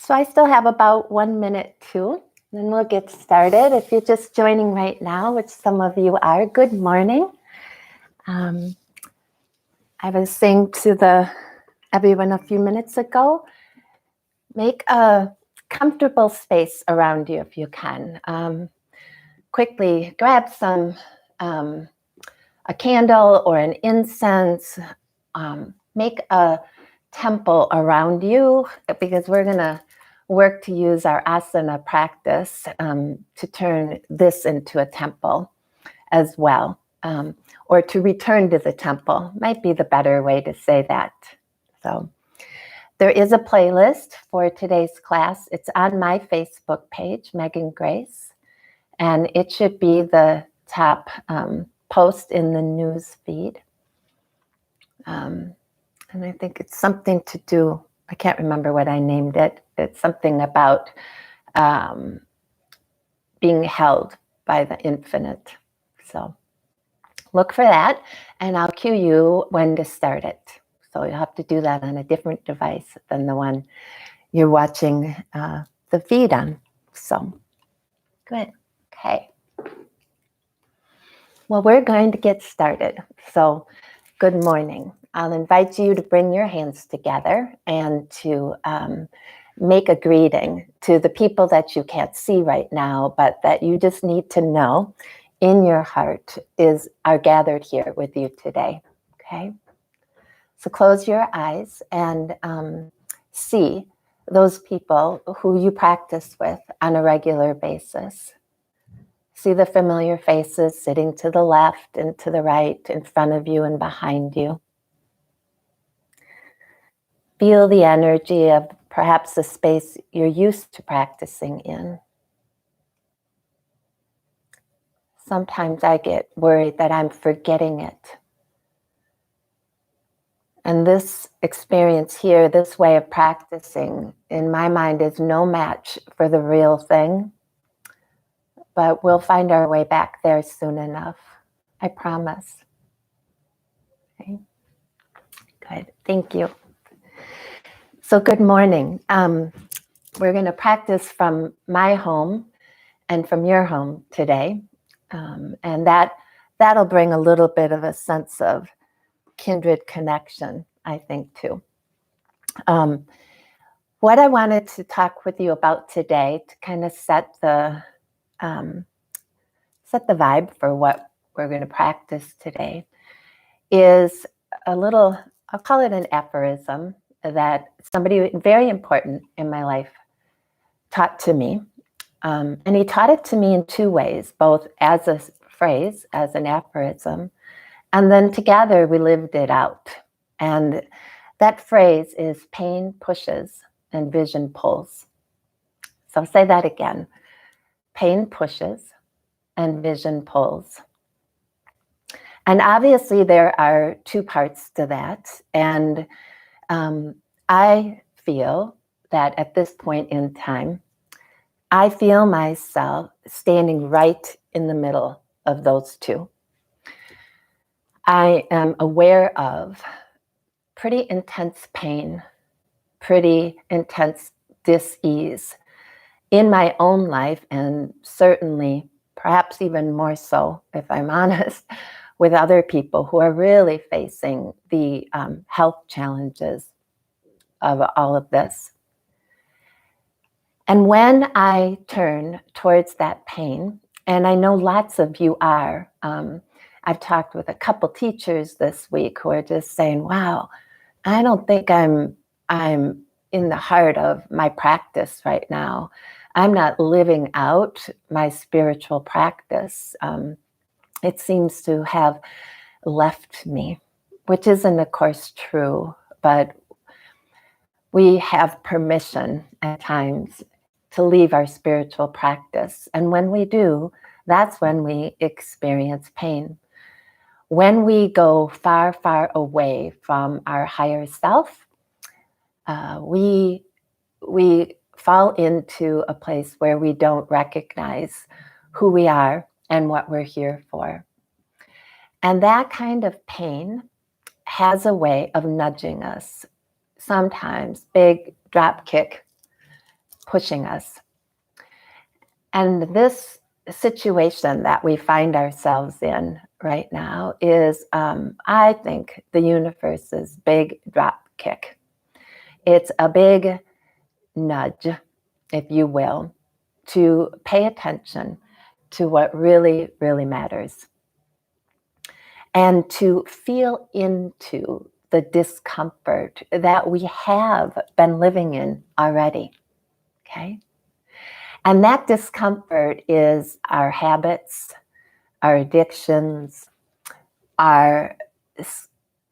So I still have about 1 minute too, then we'll get started. If you're just joining right now, which some of you are, good morning. I was saying to everyone a few minutes ago, make a comfortable space around you if you can. Quickly grab a candle or an incense. Make a temple around you, because we're going to work to use our asana practice to turn this into a temple as well, or to return to the temple might be the better way to say that. So there is a playlist for today's class. It's on my Facebook page, Megan Grace, and it should be the top post in the news feed. And I think it's something to do, I can't remember what I named it. It's something about being held by the infinite. So look for that, and I'll cue you when to start it. So you'll have to do that on a different device than the one you're watching the feed on. So good. Okay. Well, we're going to get started. So good morning. I'll invite you to bring your hands together and to make a greeting to the people that you can't see right now, but that you just need to know in your heart are gathered here with you today. Okay? So close your eyes and see those people who you practice with on a regular basis. See the familiar faces sitting to the left and to the right, in front of you and behind you. Feel the energy of perhaps the space you're used to practicing in. Sometimes I get worried that I'm forgetting it. And this experience here, this way of practicing, in my mind, is no match for the real thing. But we'll find our way back there soon enough. I promise. Okay. Good. Thank you. So good morning. We're going to practice from my home and from your home today. And that'll bring a little bit of a sense of kindred connection, I think, too. What I wanted to talk with you about today, to kind of set the vibe for what we're going to practice today, is a little, I'll call it an aphorism that somebody very important in my life taught to me. And he taught it to me in two ways, both as a phrase, as an aphorism, and then together we lived it out. And that phrase is pain pushes and vision pulls. So I'll say that again. Pain pushes and vision pulls. And obviously there are two parts to that. And I feel that at this point in time, I feel myself standing right in the middle of those two. I am aware of pretty intense pain, pretty intense dis-ease in my own life, and certainly, perhaps even more so, if I'm honest, with other people who are really facing the health challenges of all of this. And when I turn towards that pain, and I know lots of you are, I've talked with a couple teachers this week who are just saying, wow, I don't think I'm in the heart of my practice right now. I'm not living out my spiritual practice. It seems to have left me, which isn't, of course, true, but we have permission at times to leave our spiritual practice. And when we do, that's when we experience pain. When we go far, far away from our higher self, we fall into a place where we don't recognize who we are and what we're here for. And that kind of pain has a way of nudging us, sometimes big drop kick pushing us. And this situation that we find ourselves in right now is, I think, the universe's big drop kick. It's a big nudge, if you will, to pay attention to what really, really matters and to feel into the discomfort that we have been living in already, okay? And that discomfort is our habits, our addictions, the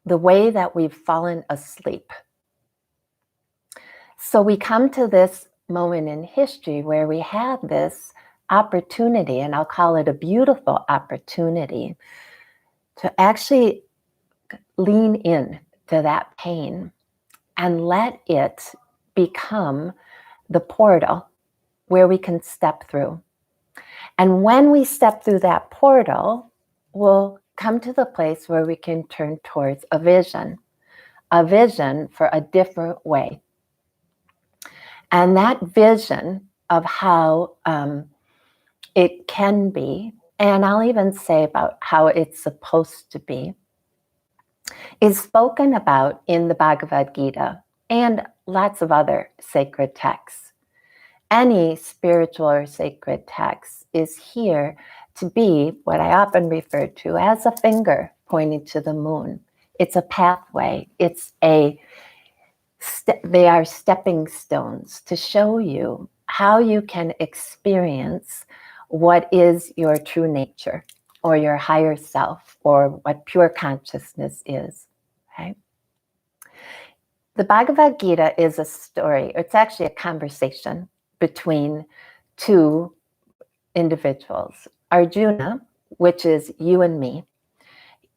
way that we've fallen asleep. So we come to this moment in history where we have this opportunity, and I'll call it a beautiful opportunity, to actually lean in to that pain and let it become the portal where we can step through. And when we step through that portal, we'll come to the place where we can turn towards a vision for a different way. And that vision of how it can be, and I'll even say about how it's supposed to be, is spoken about in the Bhagavad Gita and lots of other sacred texts. Any spiritual or sacred text is here to be what I often refer to as a finger pointing to the moon. It's a pathway. They are stepping stones to show you how you can experience what is your true nature or your higher self or what pure consciousness is. Okay? The Bhagavad Gita is a story. It's actually a conversation between two individuals. Arjuna, which is you and me,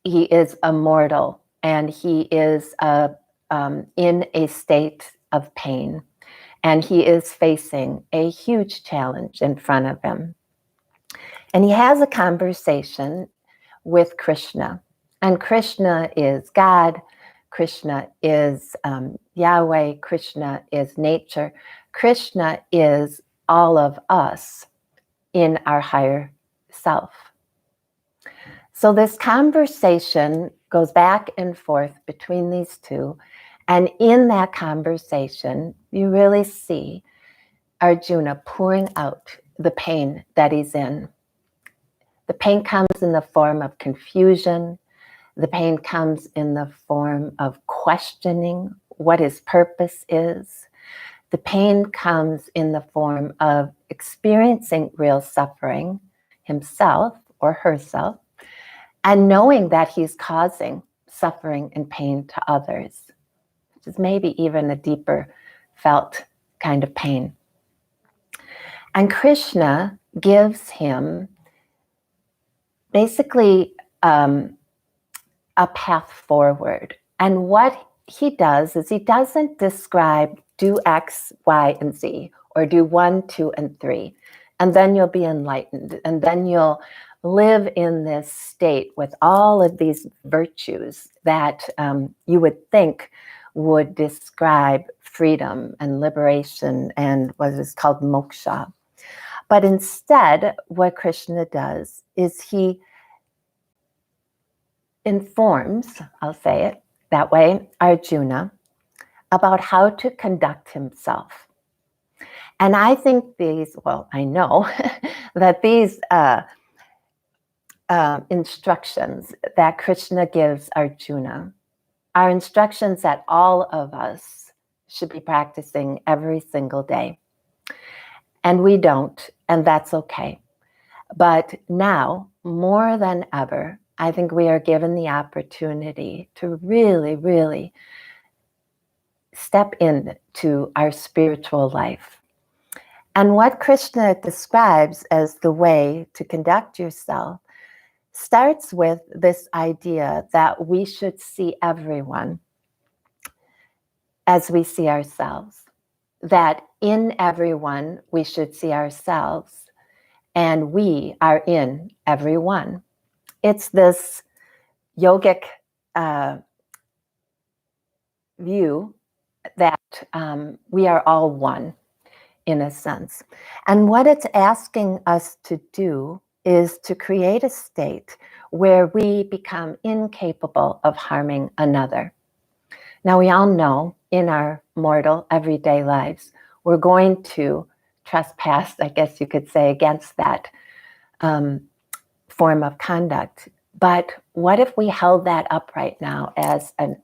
he is a mortal and he is in a state of pain, and he is facing a huge challenge in front of him. And he has a conversation with Krishna, and Krishna is God, Krishna is Yahweh, Krishna is nature, Krishna is all of us in our higher self. So this conversation goes back and forth between these two. And in that conversation, you really see Arjuna pouring out the pain that he's in. The pain comes in the form of confusion. The pain comes in the form of questioning what his purpose is. The pain comes in the form of experiencing real suffering himself or herself, and knowing that he's causing suffering and pain to others, which is maybe even a deeper felt kind of pain. And Krishna gives him basically a path forward. And what he does is he doesn't describe do X, Y, and Z, or do 1, 2, and 3, and then you'll be enlightened, and then you'll live in this state with all of these virtues that you would think would describe freedom and liberation and what is called moksha. But instead, what Krishna does is he informs, I'll say it that way, Arjuna, about how to conduct himself. And I think I know that these instructions that Krishna gives Arjuna are instructions that all of us should be practicing every single day. And we don't, and that's okay. But now, more than ever, I think we are given the opportunity to really, really step into our spiritual life. And what Krishna describes as the way to conduct yourself starts with this idea that we should see everyone as we see ourselves, that in everyone we should see ourselves, and we are in everyone. It's this yogic view that we are all one. in a sense. And what it's asking us to do is to create a state where we become incapable of harming another. Now, we all know in our mortal everyday lives, we're going to trespass, I guess you could say, against that form of conduct. But what if we held that up right now as a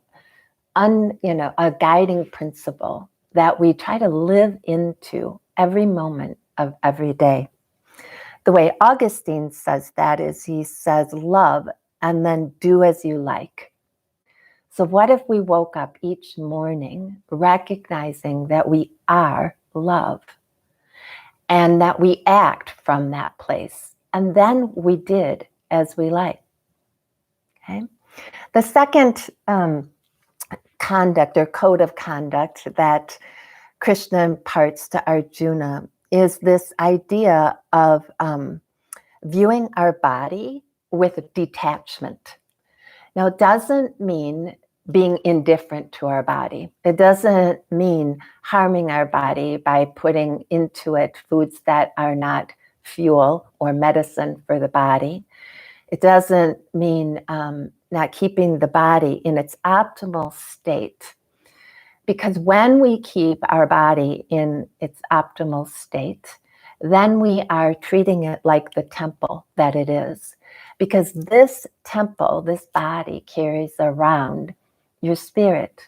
guiding principle that we try to live into every moment of every day? The way Augustine says that is, he says, love and then do as you like. So what if we woke up each morning recognizing that we are love and that we act from that place, and then we did as we like? Okay. The second conduct or code of conduct that Krishna imparts to Arjuna is this idea of viewing our body with detachment. Now, it doesn't mean being indifferent to our body. It doesn't mean harming our body by putting into it foods that are not fuel or medicine for the body. It doesn't mean not keeping the body in its optimal state. Because when we keep our body in its optimal state, then we are treating it like the temple that it is. Because this temple, this body, carries around your spirit.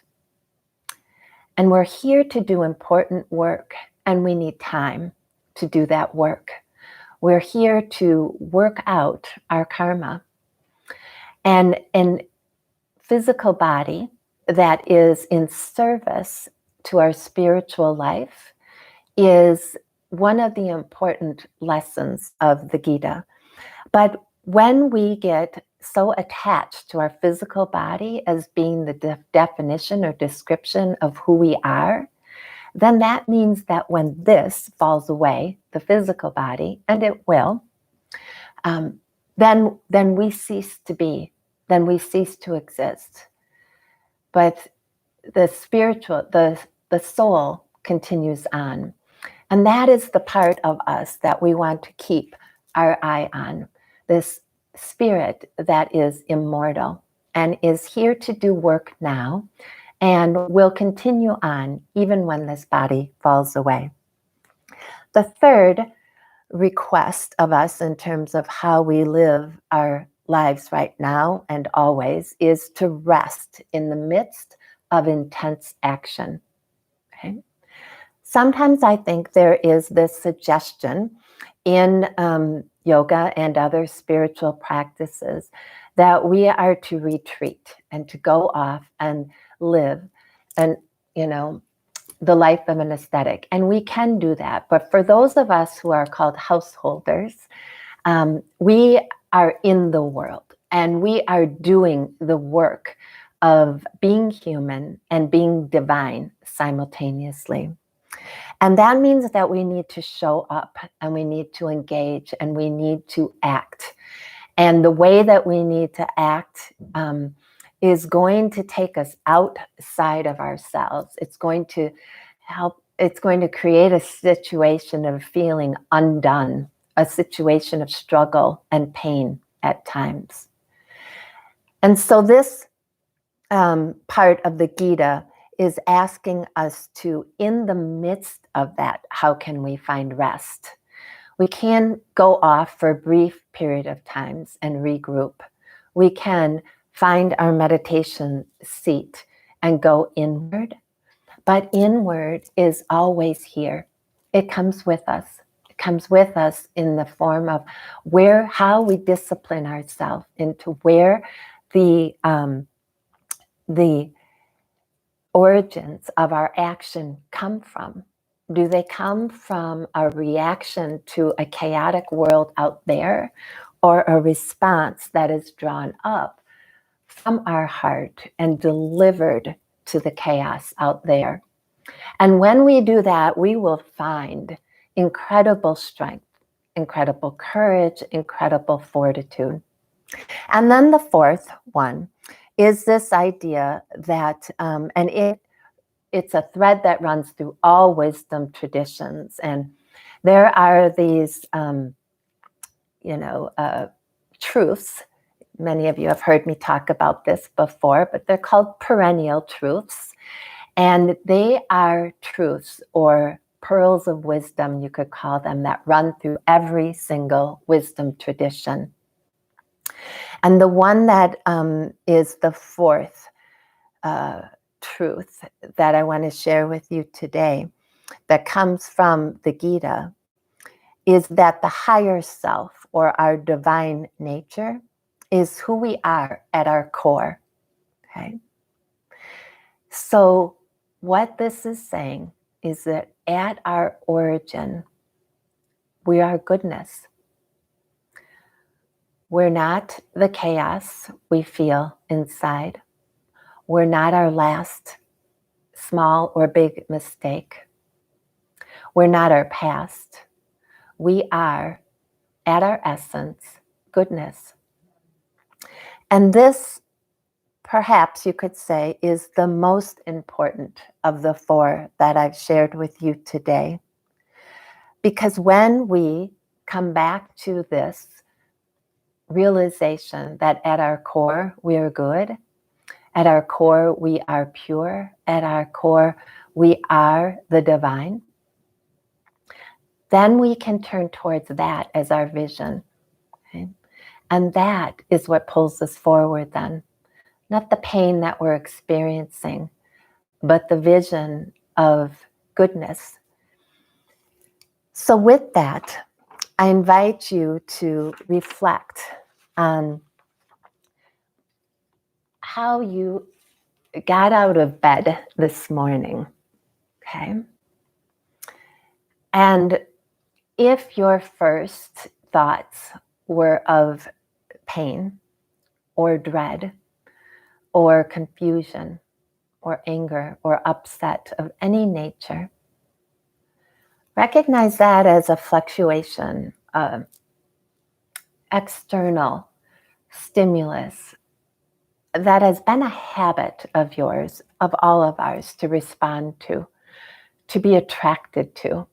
And we're here to do important work, and we need time to do that work. We're here to work out our karma. And a physical body that is in service to our spiritual life is one of the important lessons of the Gita. But when we get so attached to our physical body as being the definition or description of who we are, then that means that when this falls away, the physical body, and it will, then we cease to be, then we cease to exist. But the spiritual, the soul continues on. And that is the part of us that we want to keep our eye on, this spirit that is immortal and is here to do work now and will continue on even when this body falls away. The third request of us in terms of how we live our lives right now and always is to rest in the midst of intense action. Okay? Sometimes I think there is this suggestion in yoga and other spiritual practices that we are to retreat and to go off and live and, the life of an ascetic. And we can do that. But for those of us who are called householders, we are in the world and we are doing the work of being human and being divine simultaneously. And that means that we need to show up and we need to engage and we need to act. And the way that we need to act is going to take us outside of ourselves. It's going to help, it's going to create a situation of feeling undone, a situation of struggle and pain at times. And so this part of the Gita is asking us to, in the midst of that, how can we find rest? We can go off for a brief period of times and regroup. We can find our meditation seat and go inward. But inward is always here. It comes with us. It comes with us in the form of how we discipline ourselves into where the origins of our action come from. Do they come from a reaction to a chaotic world out there, or a response that is drawn up from our heart and delivered to the chaos out there? And when we do that, we will find incredible strength, incredible courage, incredible fortitude. And then the fourth one is this idea that, and it it's a thread that runs through all wisdom traditions. And there are these, truths. Many of you have heard me talk about this before, but they're called perennial truths. And they are truths or pearls of wisdom, you could call them, that run through every single wisdom tradition. And the one that is the fourth truth that I want to share with you today, that comes from the Gita, is that the higher self, or our divine nature, is who we are at our core. Okay? So what this is saying is that at our origin, we are goodness. We're not the chaos we feel inside. We're not our last small or big mistake. We're not our past. We are, at our essence, goodness. And this, perhaps you could say, is the most important of the four that I've shared with you today. Because when we come back to this realization that at our core we are good, at our core we are pure, at our core we are the divine, then we can turn towards that as our vision. Okay? And that is what pulls us forward then. Not the pain that we're experiencing, but the vision of goodness. So with that, I invite you to reflect on how you got out of bed this morning, okay? And if your first thoughts were of pain or dread or confusion or anger or upset of any nature, recognize that as a fluctuation, external stimulus that has been a habit of yours, of all of ours, to respond to be attracted to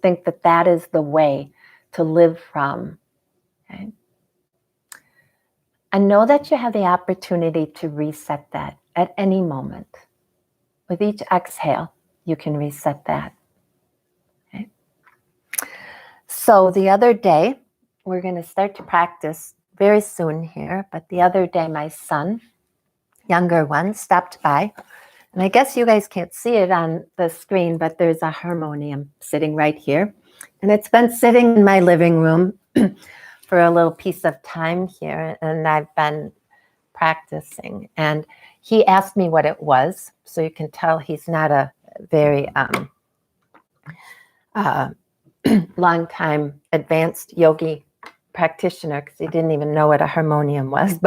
think that that is the way to live from. Okay? And know that you have the opportunity to reset that at any moment. With each exhale, you can reset that. Okay? So the other day, we're going to start to practice very soon here, but the other day my son, younger one, stopped by. And I guess you guys can't see it on the screen, but there's a harmonium sitting right here. And it's been sitting in my living room for a little piece of time here, and I've been practicing. And he asked me what it was, so you can tell he's not a very long-time advanced yogi practitioner, because he didn't even know what a harmonium was.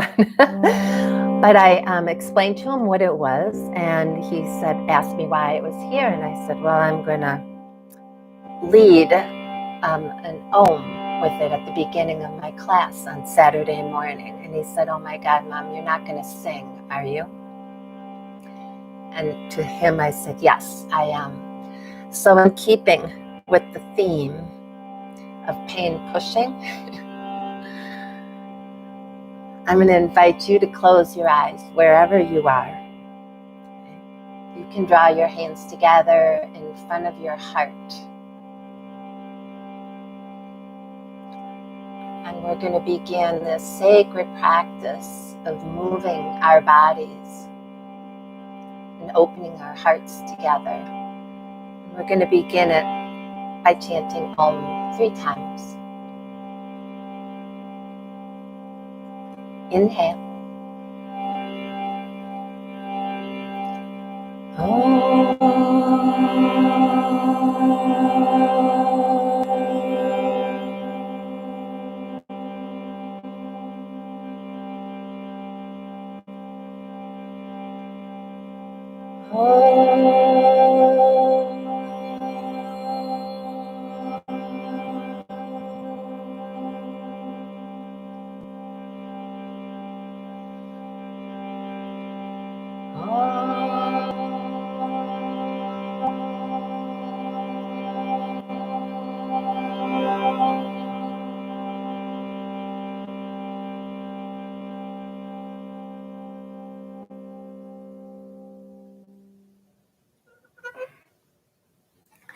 But I explained to him what it was, and he asked me why it was here, and I said, well, I'm going to lead an Om with it at the beginning of my class on Saturday morning. And he said, oh my God, Mom, you're not going to sing, are you? And to him I said, yes, I am. So in keeping with the theme of pain pushing, I'm going to invite you to close your eyes wherever you are. You can draw your hands together in front of your heart. And we're going to begin this sacred practice of moving our bodies and opening our hearts together. And we're going to begin it by chanting Om 3 times. Inhale. Om.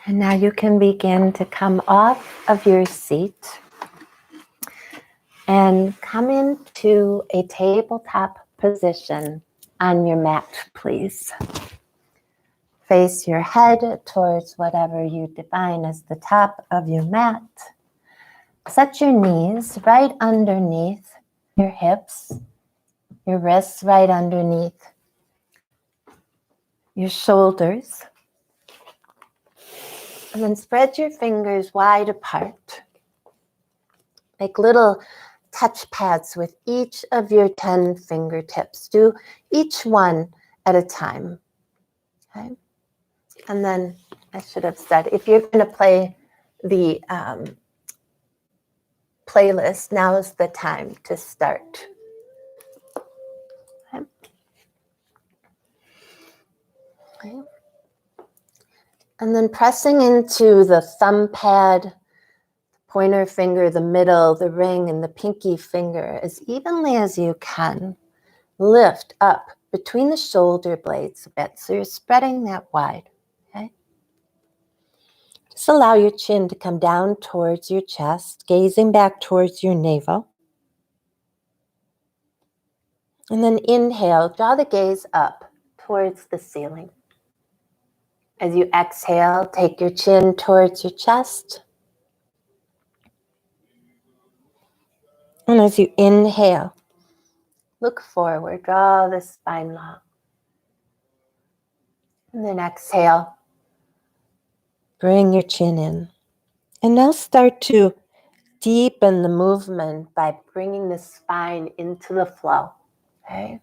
And now you can begin to come off of your seat and come into a tabletop position on your mat, please. Face your head towards whatever you define as the top of your mat. Set your knees right underneath your hips, your wrists right underneath your shoulders. And then spread your fingers wide apart. Make little touch pads with each of your 10 fingertips. Do each one at a time. Okay? And then I should have said, if you're going to play the playlist, now is the time to start. Okay? Okay. And then pressing into the thumb pad, pointer finger, the middle, the ring, and the pinky finger as evenly as you can. Lift up between the shoulder blades a bit, so you're spreading that wide. Okay? Just allow your chin to come down towards your chest, gazing back towards your navel. And then inhale, draw the gaze up towards the ceiling. As you exhale, take your chin towards your chest. And as you inhale, look forward, draw the spine long. And then exhale, bring your chin in. And now start to deepen the movement by bringing the spine into the flow. Okay?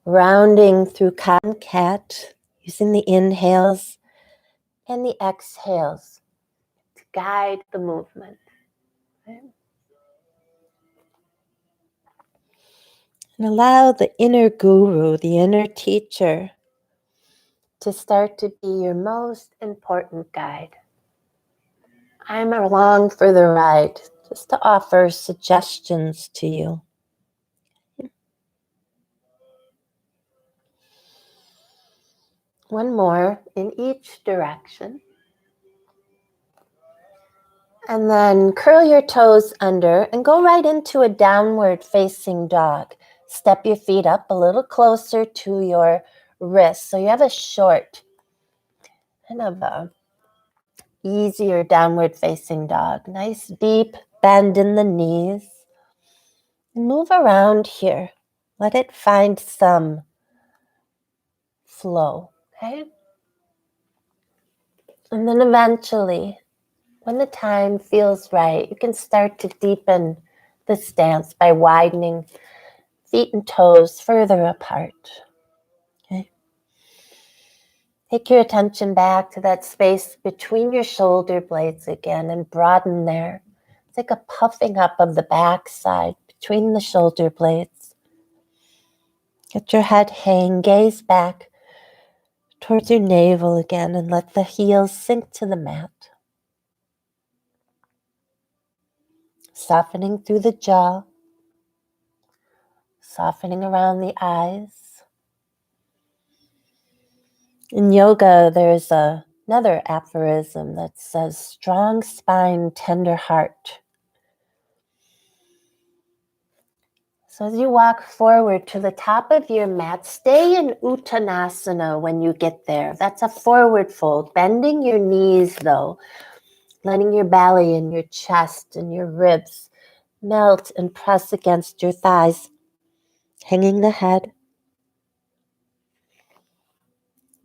Rounding through cotton cat, using the inhales and the exhales to guide the movement. Okay? And allow the inner guru, the inner teacher, to start to be your most important guide. I'm along for the ride, just to offer suggestions to you. One more in each direction. And then curl your toes under and go right into a downward facing dog. Step your feet up a little closer to your wrists. So you have a short, kind of a easier downward facing dog. Nice deep bend in the knees. And move around here. Let it find some flow. Okay? And then eventually, when the time feels right, you can start to deepen the stance by widening feet and toes further apart. Okay. Take your attention back to that space between your shoulder blades again and broaden there. It's like a puffing up of the backside between the shoulder blades. Let your head hang, gaze back towards your navel again and let the heels sink to the mat. Softening through the jaw, softening around the eyes. In yoga, there's another aphorism that says, strong spine, tender heart. So as you walk forward to the top of your mat, stay in Uttanasana when you get there. That's a forward fold, bending your knees though, letting your belly and your chest and your ribs melt and press against your thighs, hanging the head.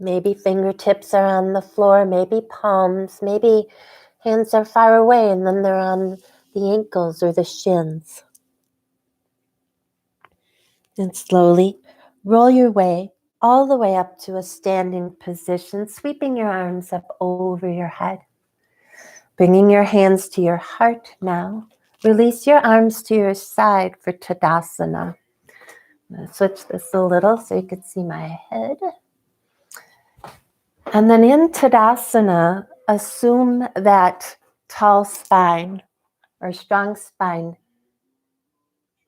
Maybe fingertips are on the floor, maybe palms, maybe hands are far away and then they're on the ankles or the shins. And slowly roll your way all the way up to a standing position, sweeping your arms up over your head. Bringing your hands to your heart now. Release your arms to your side for Tadasana. I'm going to switch this a little so you can see my head. And then in Tadasana, assume that tall spine or strong spine,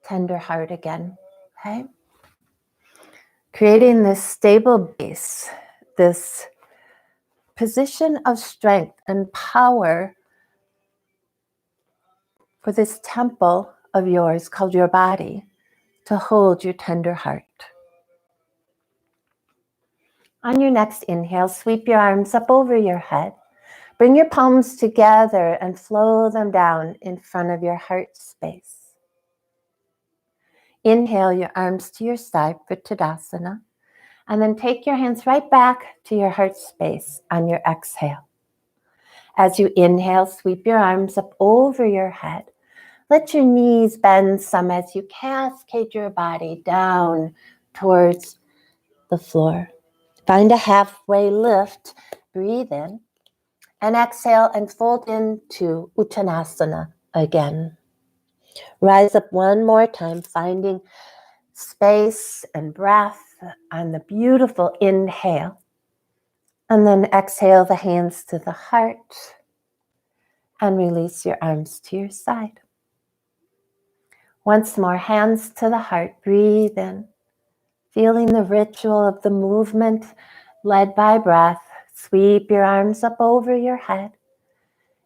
tender heart again. Okay? Creating this stable base, this position of strength and power for this temple of yours called your body to hold your tender heart. On your next inhale, sweep your arms up over your head. Bring your palms together and flow them down in front of your heart space. Inhale your arms to your side for Tadasana, and then take your hands right back to your heart space on your exhale. As you inhale, sweep your arms up over your head. Let your knees bend some as you cascade your body down towards the floor. Find a halfway lift. Breathe in and exhale and fold into Uttanasana again. Rise up one more time, finding space and breath on the beautiful inhale. And then exhale the hands to the heart and release your arms to your side. Once more, hands to the heart. Breathe in, feeling the ritual of the movement led by breath. Sweep your arms up over your head.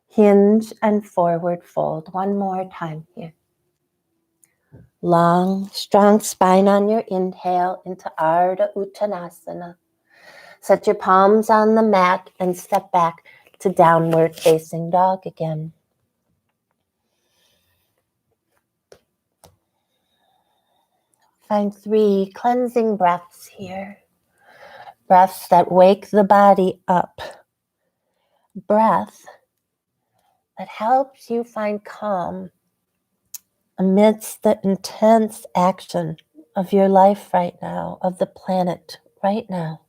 Hinge and forward fold. One more time here. Long, strong spine on your inhale into Ardha Uttanasana. Set your palms on the mat and step back to downward facing dog again. Find 3 cleansing breaths here. Breaths that wake the body up. Breath that helps you find calm amidst the intense action of your life right now, of the planet right now.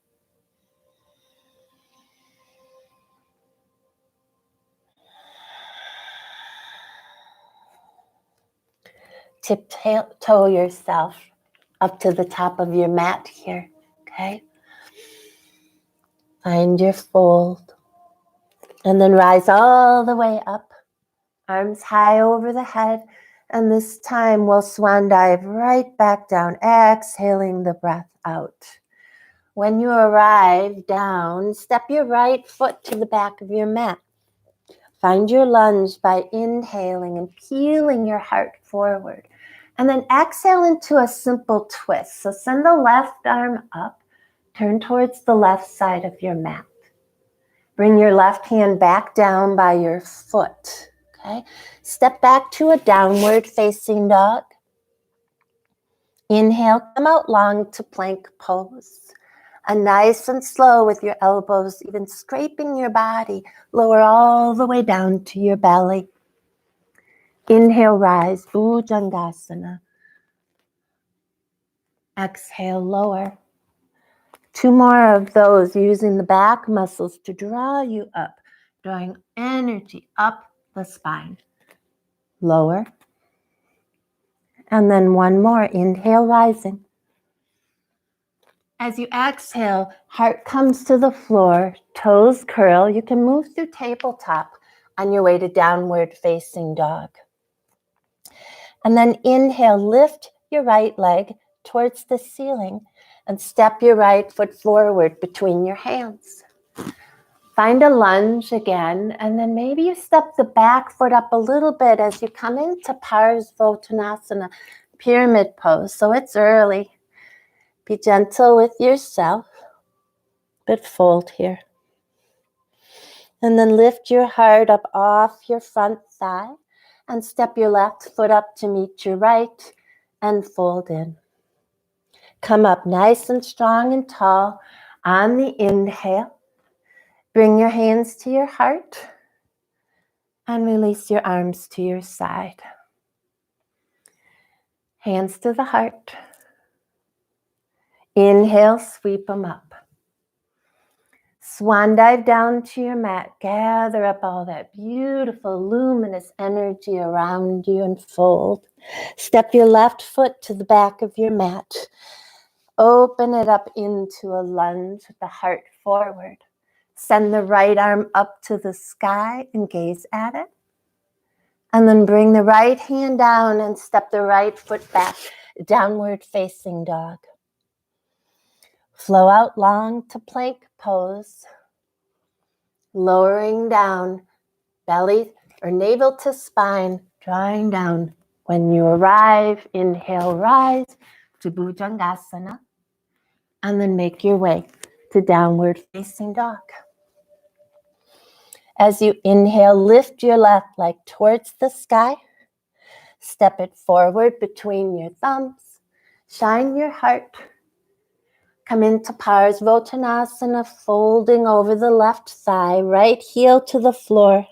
Tiptoe yourself up to the top of your mat here, okay? Find your fold. And then rise all the way up, arms high over the head. And this time we'll swan dive right back down, exhaling the breath out. When you arrive down, step your right foot to the back of your mat. Find your lunge by inhaling and peeling your heart forward. And then exhale into a simple twist. So send the left arm up, turn towards the left side of your mat. Bring your left hand back down by your foot. Okay? Step back to a downward facing dog. Inhale, come out long to plank pose. And nice and slow with your elbows, even scraping your body, lower all the way down to your belly. Inhale, rise, Bhujangasana. Exhale, lower. 2 more of those, using the back muscles to draw you up, drawing energy up the spine. Lower. And then 1 more, inhale, rising. As you exhale, heart comes to the floor, toes curl. You can move through tabletop on your way to downward facing dog. And then inhale, lift your right leg towards the ceiling and step your right foot forward between your hands. Find a lunge again, and then maybe you step the back foot up a little bit as you come into Parsvottanasana, pyramid pose. So it's early. Be gentle with yourself, but fold here. And then lift your heart up off your front thigh and step your left foot up to meet your right and fold in. Come up nice and strong and tall on the inhale. Bring your hands to your heart and release your arms to your side. Hands to the heart. Inhale, sweep them up. Swan dive down to your mat. Gather up all that beautiful, luminous energy around you and fold. Step your left foot to the back of your mat. Open it up into a lunge with the heart forward. Send the right arm up to the sky and gaze at it. And then bring the right hand down and step the right foot back, downward facing dog. Flow out long to plank pose. lowering down, belly or navel to spine, drawing down. When you arrive, inhale, rise to Bhujangasana, and then make your way to downward facing dog. As you inhale, lift your left leg towards the sky. Step it forward between your thumbs. Shine your heart. Come into Parsvottanasana, folding over the left thigh, right heel to the floor.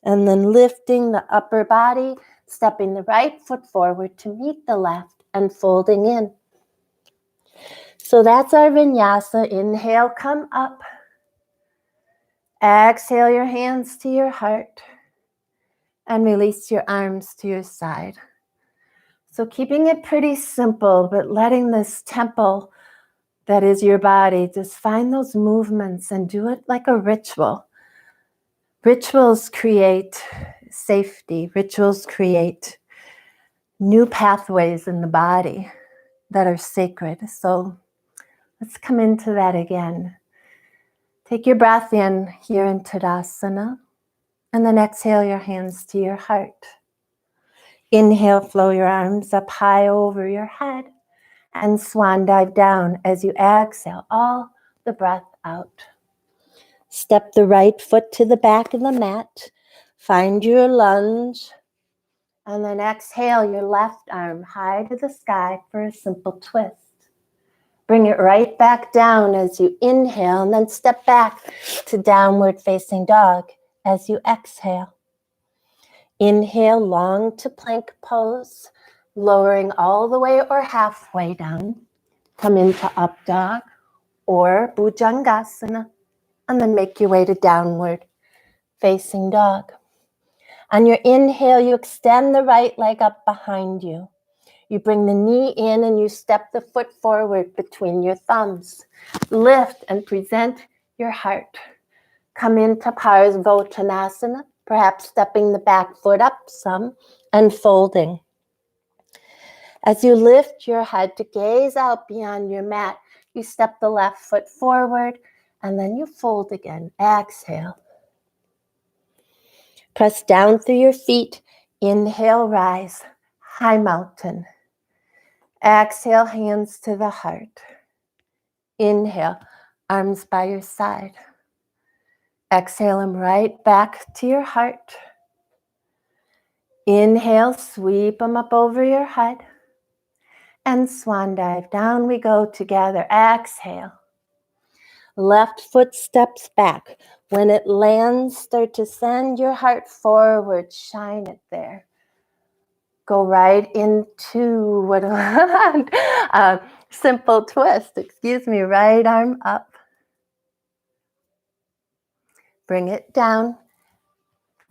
And then lifting the upper body, stepping the right foot forward to meet the left and folding in. So that's our vinyasa. Inhale, come up. Exhale your hands to your heart and release your arms to your side. So keeping it pretty simple, but letting this temple that is your body, just find those movements and do it like a ritual. Rituals create safety. Rituals create new pathways in the body that are sacred. So let's come into that again. Take your breath in here in Tadasana, and then exhale your hands to your heart. Inhale, flow your arms up high over your head, and swan dive down as you exhale all the breath out. Step the right foot to the back of the mat. Find your lunge. And then exhale your left arm high to the sky for a simple twist. Bring it right back down as you inhale, and then step back to downward facing dog as you exhale. Inhale, long to plank pose, lowering all the way or halfway down. Come into up dog or Bhujangasana, and then make your way to downward facing dog. On your inhale, you extend the right leg up behind you. You bring the knee in and you step the foot forward between your thumbs. Lift and present your heart. Come into Parsvottanasana, perhaps stepping the back foot up some and folding. As you lift your head to gaze out beyond your mat, you step the left foot forward and then you fold again. Exhale. Press down through your feet. Inhale, rise, high mountain. Exhale, hands to the heart. Inhale, arms by your side. Exhale them right back to your heart. Inhale, sweep them up over your head. And swan dive, down we go together. Exhale. Left foot steps back. When it lands, start to send your heart forward. Shine it there. Go right into what a simple twist. Right arm up. Bring it down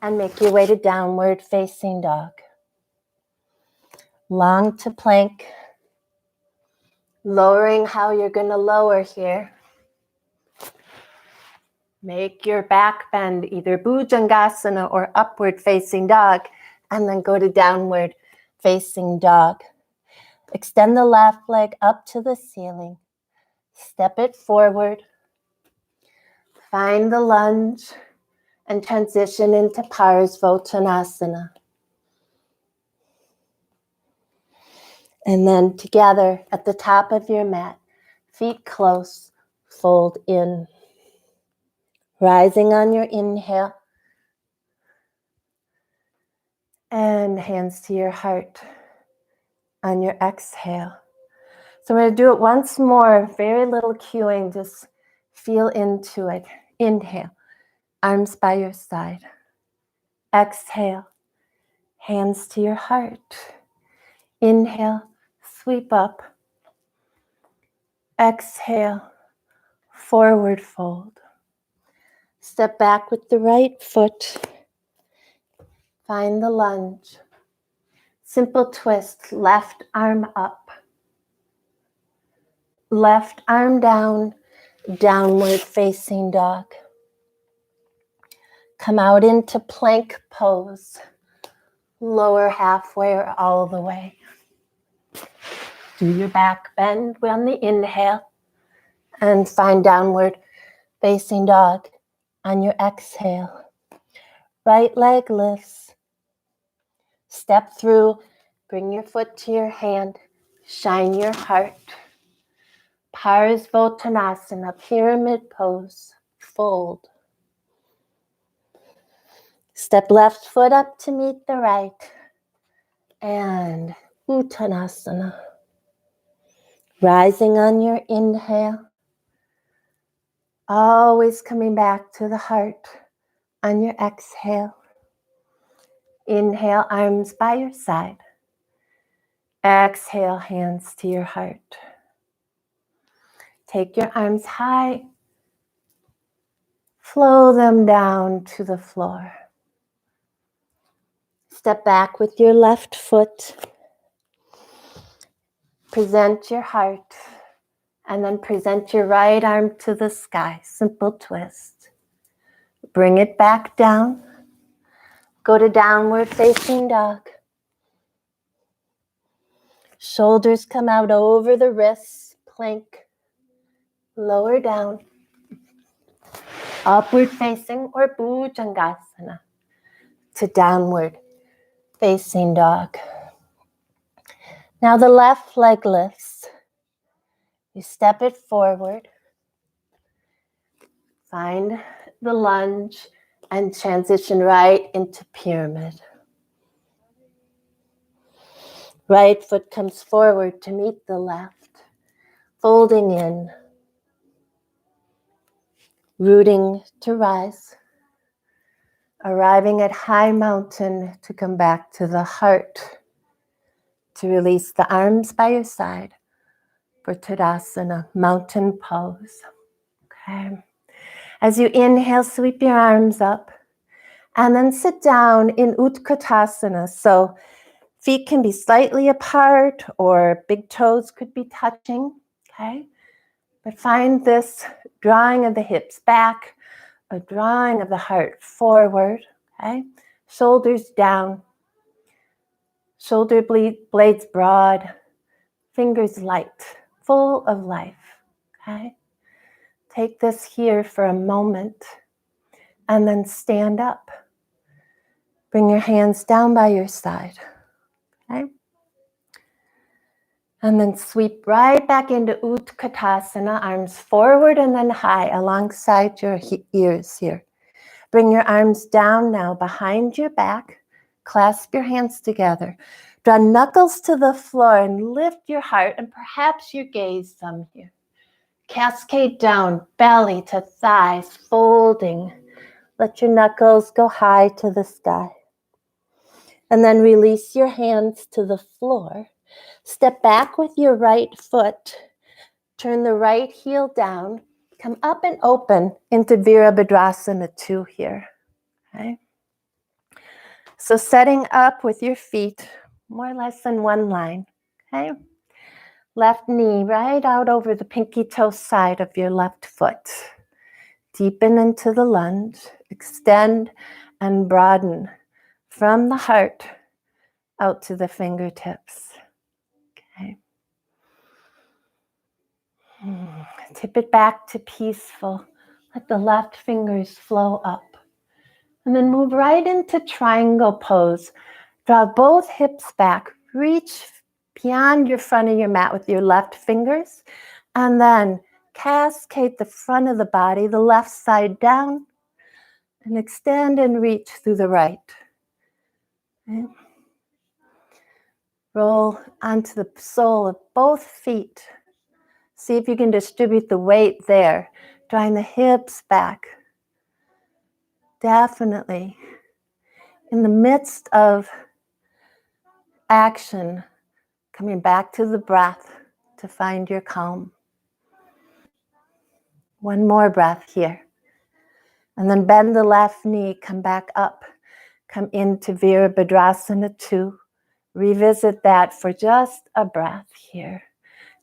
and make your way to downward facing dog. Long to plank. Lowering how you're going to lower here. Make your back bend either Bhujangasana or upward facing dog, and then go to downward facing dog. Extend the left leg up to the ceiling. Step it forward. Find the lunge and transition into Parsvottanasana. And then together at the top of your mat, feet close, fold in. Rising on your inhale. And hands to your heart on your exhale. So we're going to do it once more. Very little cueing. Just feel into it. Inhale. Arms by your side. Exhale. Hands to your heart. Inhale. Sweep up. Exhale. Forward fold. Step back with the right foot. Find the lunge. Simple twist. Left arm up. Left arm down. Downward facing dog. Come out into plank pose. Lower halfway or all the way. Do your back bend on the inhale and find downward facing dog. On your exhale, right leg lifts. Step through, bring your foot to your hand, shine your heart. Parsvottanasana, pyramid pose, fold. Step left foot up to meet the right, and Uttanasana. Rising on your inhale, always coming back to the heart on your exhale. Inhale, arms by your side. Exhale, hands to your heart. Take your arms high. Flow them down to the floor. Step back with your left foot. Present your heart. And then present your right arm to the sky. Simple twist. Bring it back down. Go to downward facing dog. Shoulders come out over the wrists. Plank. Lower down. Upward facing or Bhujangasana to downward facing dog. Now the left leg lifts. You step it forward. Find the lunge and transition right into pyramid. Right foot comes forward to meet the left, folding in, rooting to rise, arriving at high mountain to come back to the heart, to release the arms by your side for Tadasana, mountain pose. Okay. As you inhale, sweep your arms up and then sit down in Utkatasana. So feet can be slightly apart or big toes could be touching. Okay. But find this drawing of the hips back, a drawing of the heart forward. Okay. Shoulders down. Shoulder blades broad. Fingers light, full of life. Okay. Take this here for a moment and then stand up. Bring your hands down by your side. Okay? And then sweep right back into Utkatasana, arms forward and then high alongside your ears here. Bring your arms down now behind your back. Clasp your hands together. Draw knuckles to the floor and lift your heart and perhaps your gaze some here. Cascade down, belly to thighs, folding. Let your knuckles go high to the sky. And then release your hands to the floor. Step back with your right foot. Turn the right heel down. Come up and open into Virabhadrasana 2 here. Okay? So setting up with your feet more or less in one line. Okay? Left knee right out over the pinky toe side of your left foot. Deepen into the lunge. Extend and broaden from the heart out to the fingertips. Okay. Tip it back to peaceful. Let the left fingers flow up. And then move right into triangle pose. Draw both hips back. Reach beyond your front of your mat with your left fingers. And then cascade the front of the body, the left side down. And extend and reach through the right. Okay. Roll onto the sole of both feet. See if you can distribute the weight there. Drawing the hips back. Definitely. In the midst of action, coming back to the breath to find your calm. One more breath here. And then bend the left knee, come back up. Come into Virabhadrasana 2. Revisit that for just a breath here.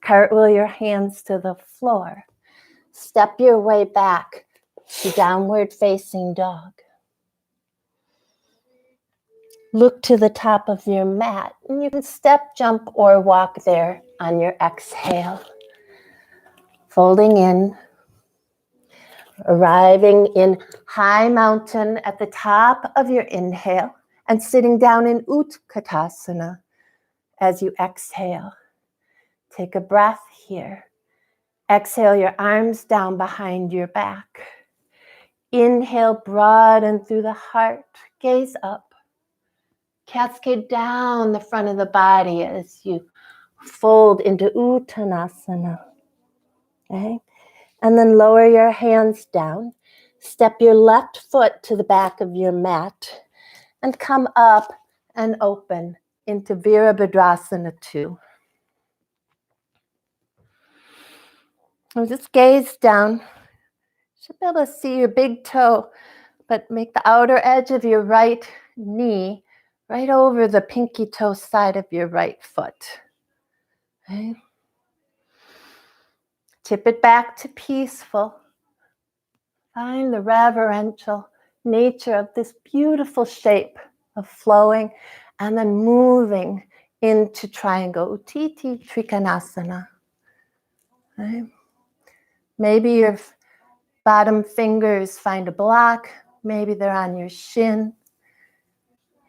Cartwheel your hands to the floor. Step your way back to downward facing dog. Look to the top of your mat, and you can step, jump, or walk there on your exhale. Folding in, Arriving in high mountain at the top of your inhale and sitting down in Utkatasana as you exhale. Take a breath here. Exhale your arms down behind your back. Inhale, broaden through the heart. Gaze up. Cascade down the front of the body as you fold into Uttanasana. Okay? And then lower your hands down. Step your left foot to the back of your mat and come up and open into Virabhadrasana 2. So just gaze down. You should be able to see your big toe, but make the outer edge of your right knee right over the pinky toe side of your right foot. Okay. Tip it back to peaceful. Find the reverential nature of this beautiful shape of flowing and then moving into triangle Uttiti Trikonasana. Okay. Maybe your bottom fingers find a block. Maybe they're on your shin.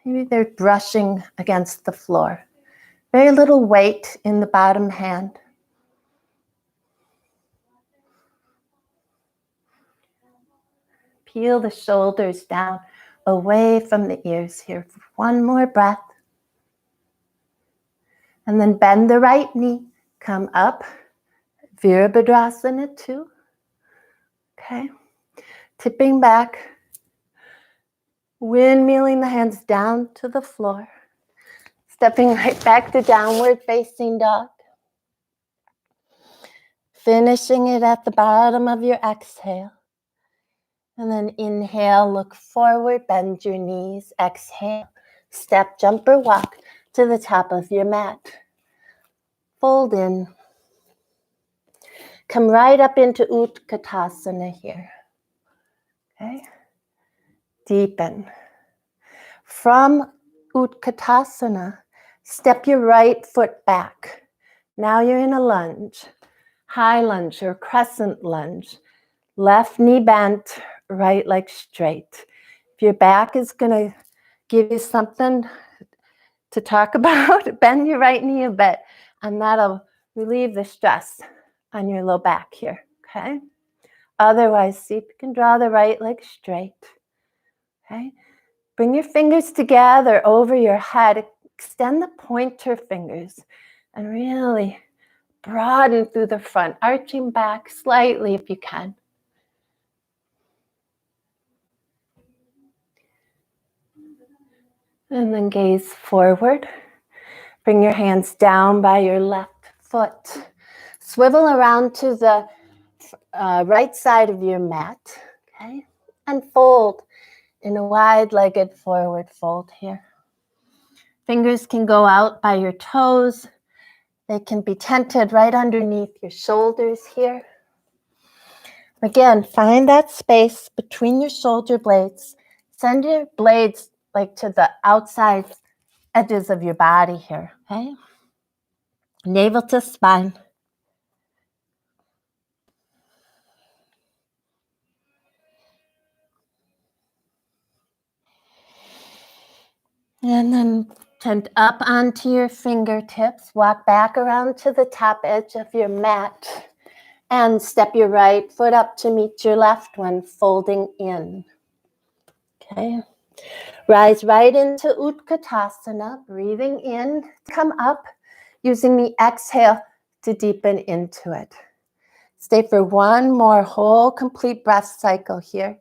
Maybe they're brushing against the floor. Very little weight in the bottom hand. Peel the shoulders down away from the ears here for one more breath. And then bend the right knee. Come up. Virabhadrasana 2. Okay. Tipping back. Windmilling the hands down to the floor. Stepping right back to downward facing dog. Finishing it at the bottom of your exhale. And then inhale, look forward, bend your knees. Exhale, step, jump, or walk to the top of your mat. Fold in. Come right up into Utkatasana here. Okay. Deepen. From Utkatasana, step your right foot back. Now you're in a lunge. High lunge or crescent lunge. Left knee bent, right leg straight. If your back is going to give you something to talk about, bend your right knee a bit, and that'll relieve the stress on your low back here, okay? Otherwise, see if you can draw the right leg straight, okay? Bring your fingers together over your head. Extend the pointer fingers and really broaden through the front, arching back slightly if you can. And then gaze forward. Bring your hands down by your left foot. Swivel around to the right side of your mat, okay? And fold in a wide-legged forward fold here. Fingers can go out by your toes. They can be tented right underneath your shoulders here. Again, find that space between your shoulder blades. Send your blades like to the outside edges of your body here, okay? Navel to spine. And then tent up onto your fingertips. Walk back around to the top edge of your mat. And step your right foot up to meet your left one, folding in. Okay. Rise right into Utkatasana, breathing in. Come up, using the exhale to deepen into it. Stay for one more whole complete breath cycle here.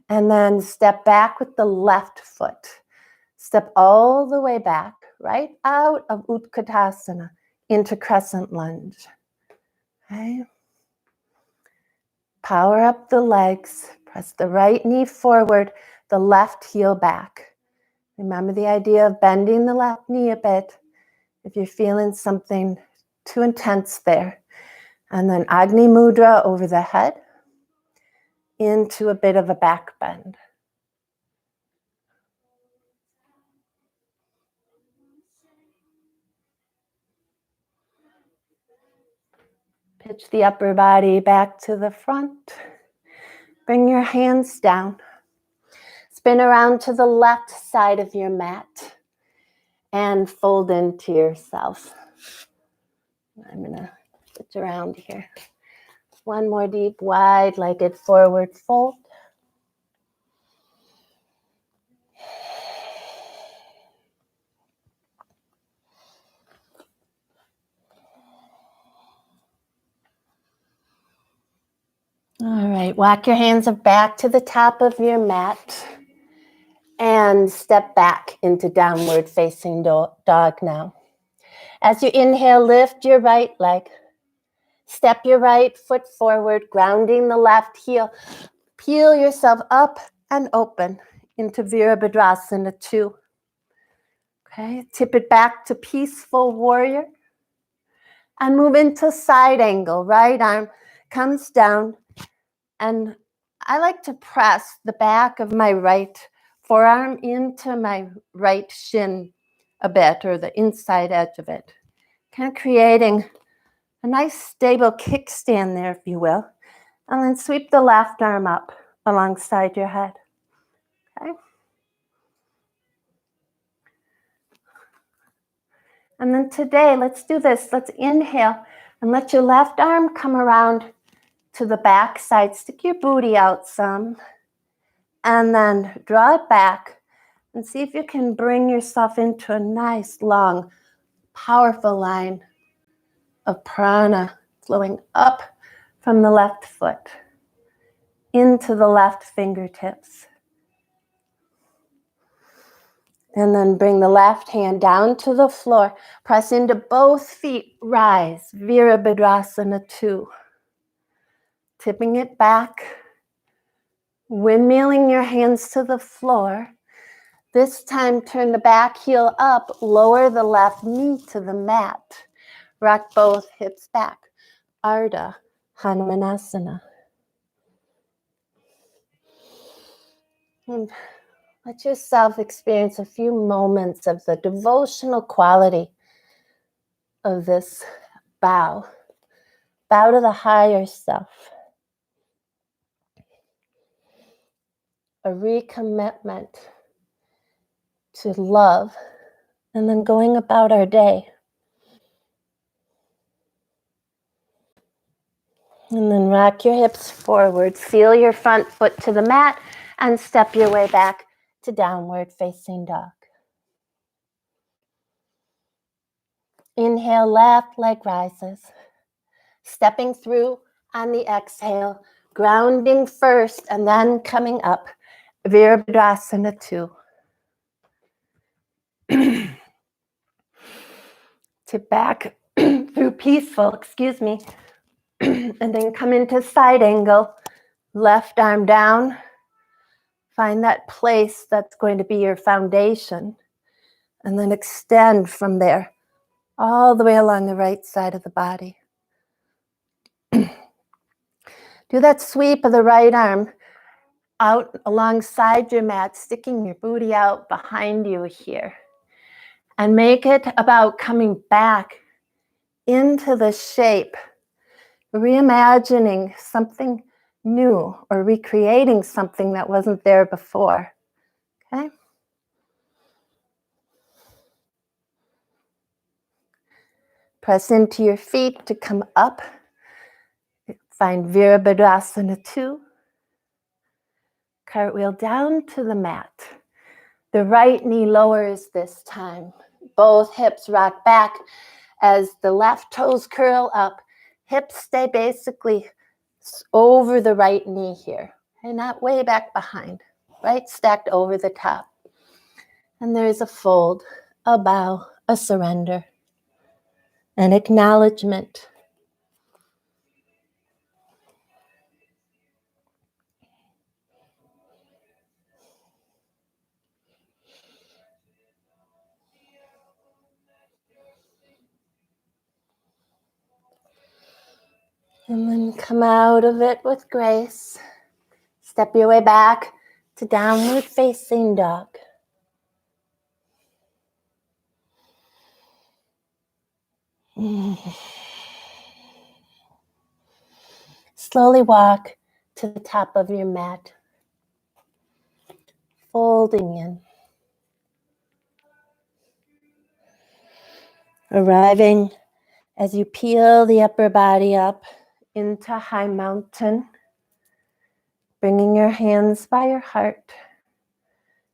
And then step back with the left foot. Step all the way back, right out of Utkatasana into crescent lunge. Okay. Power up the legs. Press the right knee forward, the left heel back. Remember the idea of bending the left knee a bit if you're feeling something too intense there. And then Agni Mudra over the head into a bit of a back bend. Pitch the upper body back to the front. Bring your hands down. Spin around to the left side of your mat and fold into yourself. I'm gonna switch around here. One more deep, wide-legged forward fold. All right, walk your hands back to the top of your mat and step back into downward facing dog now. As you inhale, lift your right leg. Step your right foot forward, grounding the left heel. Peel yourself up and open into Virabhadrasana 2. Okay, tip it back to peaceful warrior and move into side angle. Right arm comes down, and I like to press the back of my right forearm into my right shin a bit, or the inside edge of it. Kind of creating a nice stable kickstand there, if you will. And then sweep the left arm up alongside your head. Okay? And then today, let's do this. Let's inhale and let your left arm come around to the back side. Stick your booty out some. And then draw it back and see if you can bring yourself into a nice, long, powerful line of prana flowing up from the left foot into the left fingertips. And then bring the left hand down to the floor. Press into both feet. Rise. Virabhadrasana 2. Tipping it back. Windmilling your hands to the floor. This time, turn the back heel up. Lower the left knee to the mat. Rock both hips back. Ardha Hanumanasana. And let yourself experience a few moments of the devotional quality of this bow. Bow to the higher self. A recommitment to love, and then going about our day. And then rock your hips forward. Feel your front foot to the mat and step your way back to downward facing dog. Inhale, left leg rises. Stepping through on the exhale, grounding first and then coming up. Virabhadrasana 2. Tip back through peaceful, and then come into side angle. Left arm down. Find that place that's going to be your foundation. And then extend from there all the way along the right side of the body. Do that sweep of the right arm out alongside your mat, sticking your booty out behind you here. And make it about coming back into the shape, reimagining something new or recreating something that wasn't there before. Okay? Press into your feet to come up. Find Virabhadrasana 2. Cartwheel down to the mat. The right knee lowers this time. Both hips rock back as the left toes curl up. Hips stay basically over the right knee here. And not way back behind. Right stacked over the top. And there's a fold, a bow, a surrender, an acknowledgement. And then come out of it with grace. Step your way back to downward facing dog. slowly walk to the top of your mat, folding in, arriving as you peel the upper body up into high mountain, bringing your hands by your heart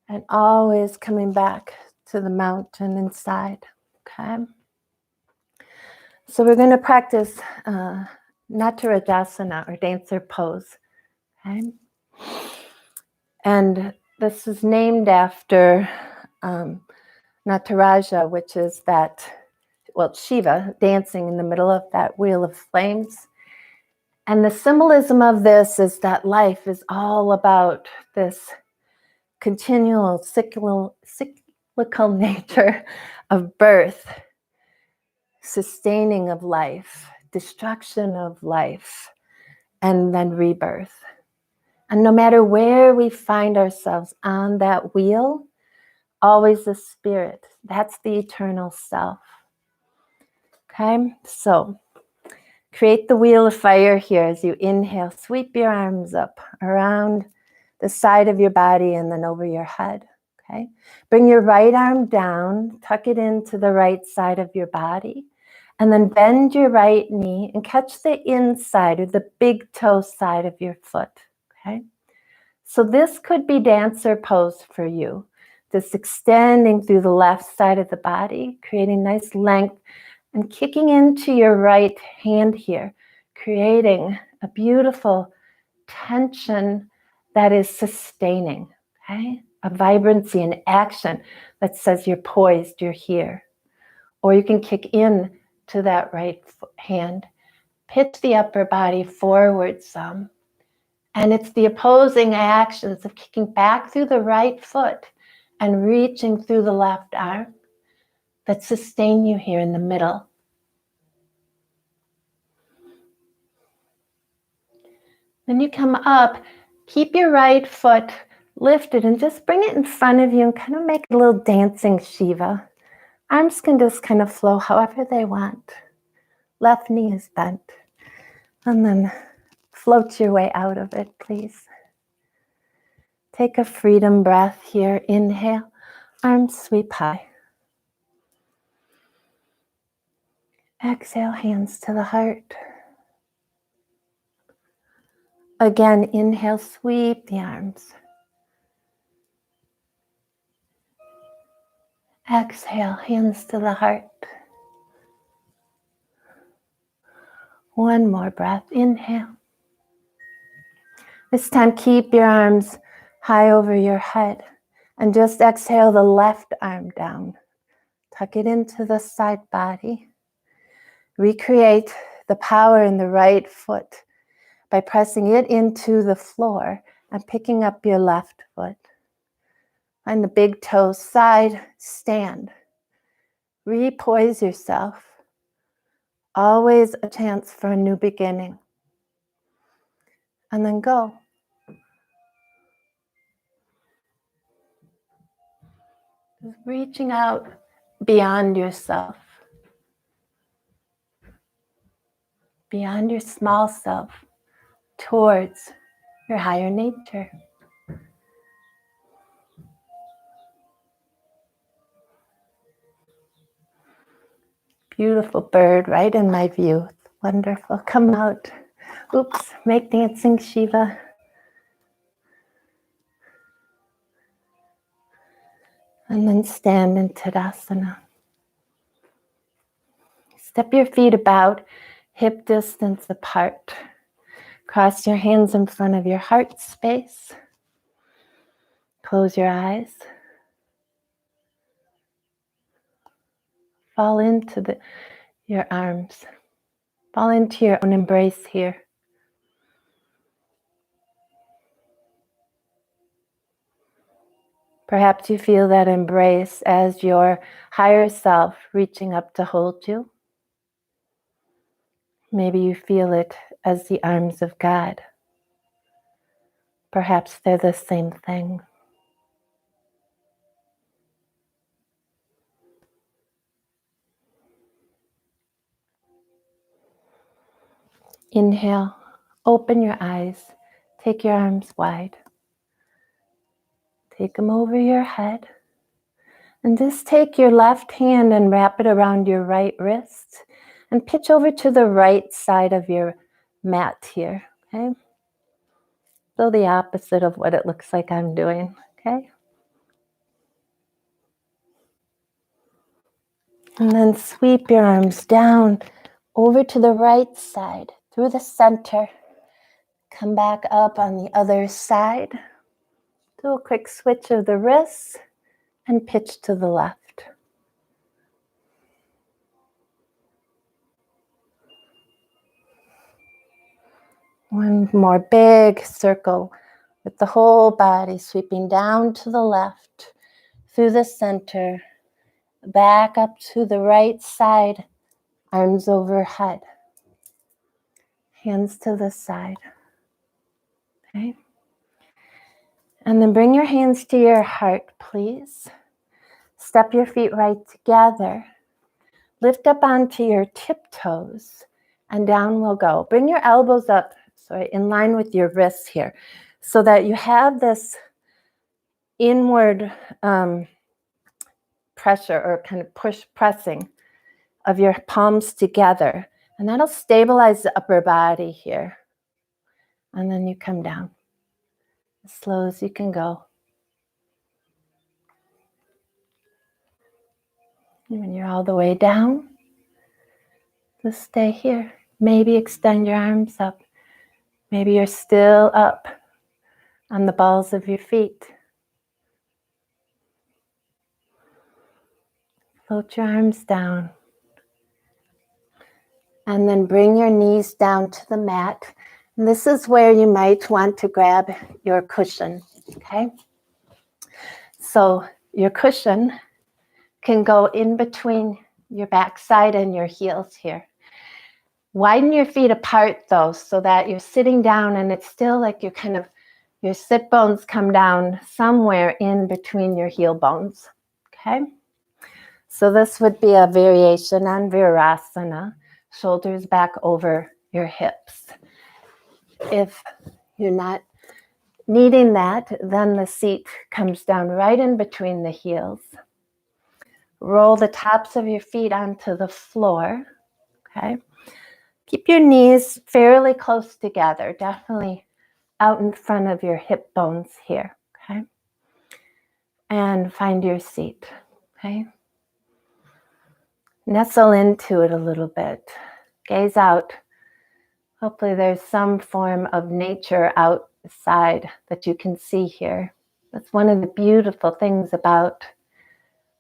and always coming back to the mountain inside, okay? So we're going to practice Natarajasana, or dancer pose, okay? And this is named after Nataraja, which is that, well, Shiva dancing in the middle of that wheel of flames. And the symbolism of this is that life is all about this continual cyclical nature of birth, sustaining of life, destruction of life, and then rebirth. And no matter where we find ourselves on that wheel, always the spirit. That's the eternal self. Okay, so create the wheel of fire here as you inhale. Sweep your arms up around the side of your body and then over your head. Okay, bring your right arm down, tuck it into the right side of your body, and then bend your right knee and catch the inside or the big toe side of your foot. Okay, so this could be dancer pose for you. This extending through the left side of the body, creating nice length and kicking into your right hand here, creating a beautiful tension that is sustaining, okay? A vibrancy and action that says you're poised, you're here. Or you can kick in to that right hand, pitch the upper body forward some. And it's the opposing actions of kicking back through the right foot and reaching through the left arm that sustain you here in the middle. Then you come up, keep your right foot lifted and just bring it in front of you and kind of make a little dancing Shiva. Arms can just kind of flow however they want. Left knee is bent. And then float your way out of it, please. Take a freedom breath here. Inhale, arms sweep high. Exhale, hands to the heart. Again, inhale, sweep the arms. Exhale, hands to the heart. One more breath. Inhale. This time, keep your arms high over your head and just exhale the left arm down. Tuck it into the side body. Recreate the power in the right foot by pressing it into the floor and picking up your left foot. Find the big toe side, stand. Repoise yourself. Always a chance for a new beginning. And then go. Just reaching out beyond yourself. Beyond your small self. Towards your higher nature. Beautiful bird right in my view. Wonderful. Come out. Oops. Make dancing Shiva. And then stand in Tadasana. Step your feet about hip distance apart. Cross your hands in front of your heart space. Close your eyes. Fall into your arms. Fall into your own embrace here. Perhaps you feel that embrace as your higher self reaching up to hold you. Maybe you feel it as the arms of God. Perhaps they're the same thing. Inhale, Open your eyes. Take your arms wide. Take them over your head. And just take your left hand and wrap it around your right wrist and pitch over to the right side of your mat here, okay? So the opposite of what it looks like I'm doing, okay? And then sweep your arms down over to the right side, through the center. Come back up on the other side. Do a quick switch of the wrists and pitch to the left. One more big circle with the whole body sweeping down to the left, through the center, back up to the right side, arms overhead, hands to the side. Okay. And then bring your hands to your heart, please. Step your feet right together. Lift up onto your tiptoes and down we'll go. Bring your elbows up, sorry, in line with your wrists here, so that you have this inward pressure or kind of pressing of your palms together. And that'll stabilize the upper body here. And then you come down as slow as you can go. And when you're all the way down, just stay here. Maybe extend your arms up. Maybe you're still up on the balls of your feet. Float your arms down. And then bring your knees down to the mat. And this is where you might want to grab your cushion, okay? So your cushion can go in between your backside and your heels here. Widen your feet apart though, so that you're sitting down and it's still like you're kind of, your sit bones come down somewhere in between your heel bones, okay? So this would be a variation on Virasana, shoulders back over your hips. If you're not needing that, then the seat comes down right in between the heels. Roll the tops of your feet onto the floor, okay? Keep your knees fairly close together, definitely out in front of your hip bones here, okay? And find your seat, okay? Nestle into it a little bit. Gaze out. Hopefully there's some form of nature outside that you can see here. That's one of the beautiful things about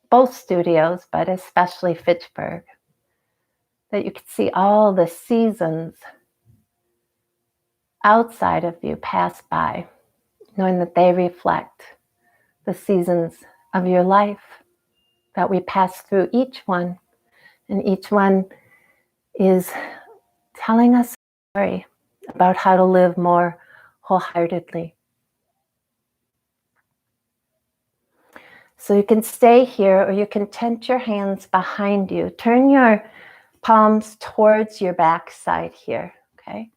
both studios, but especially Fitchburg, that you can see all the seasons outside of you pass by, knowing that they reflect the seasons of your life, that we pass through each one, and each one is telling us a story about how to live more wholeheartedly. So you can stay here, or you can tent your hands behind you. Turn your palms towards your backside here, okay?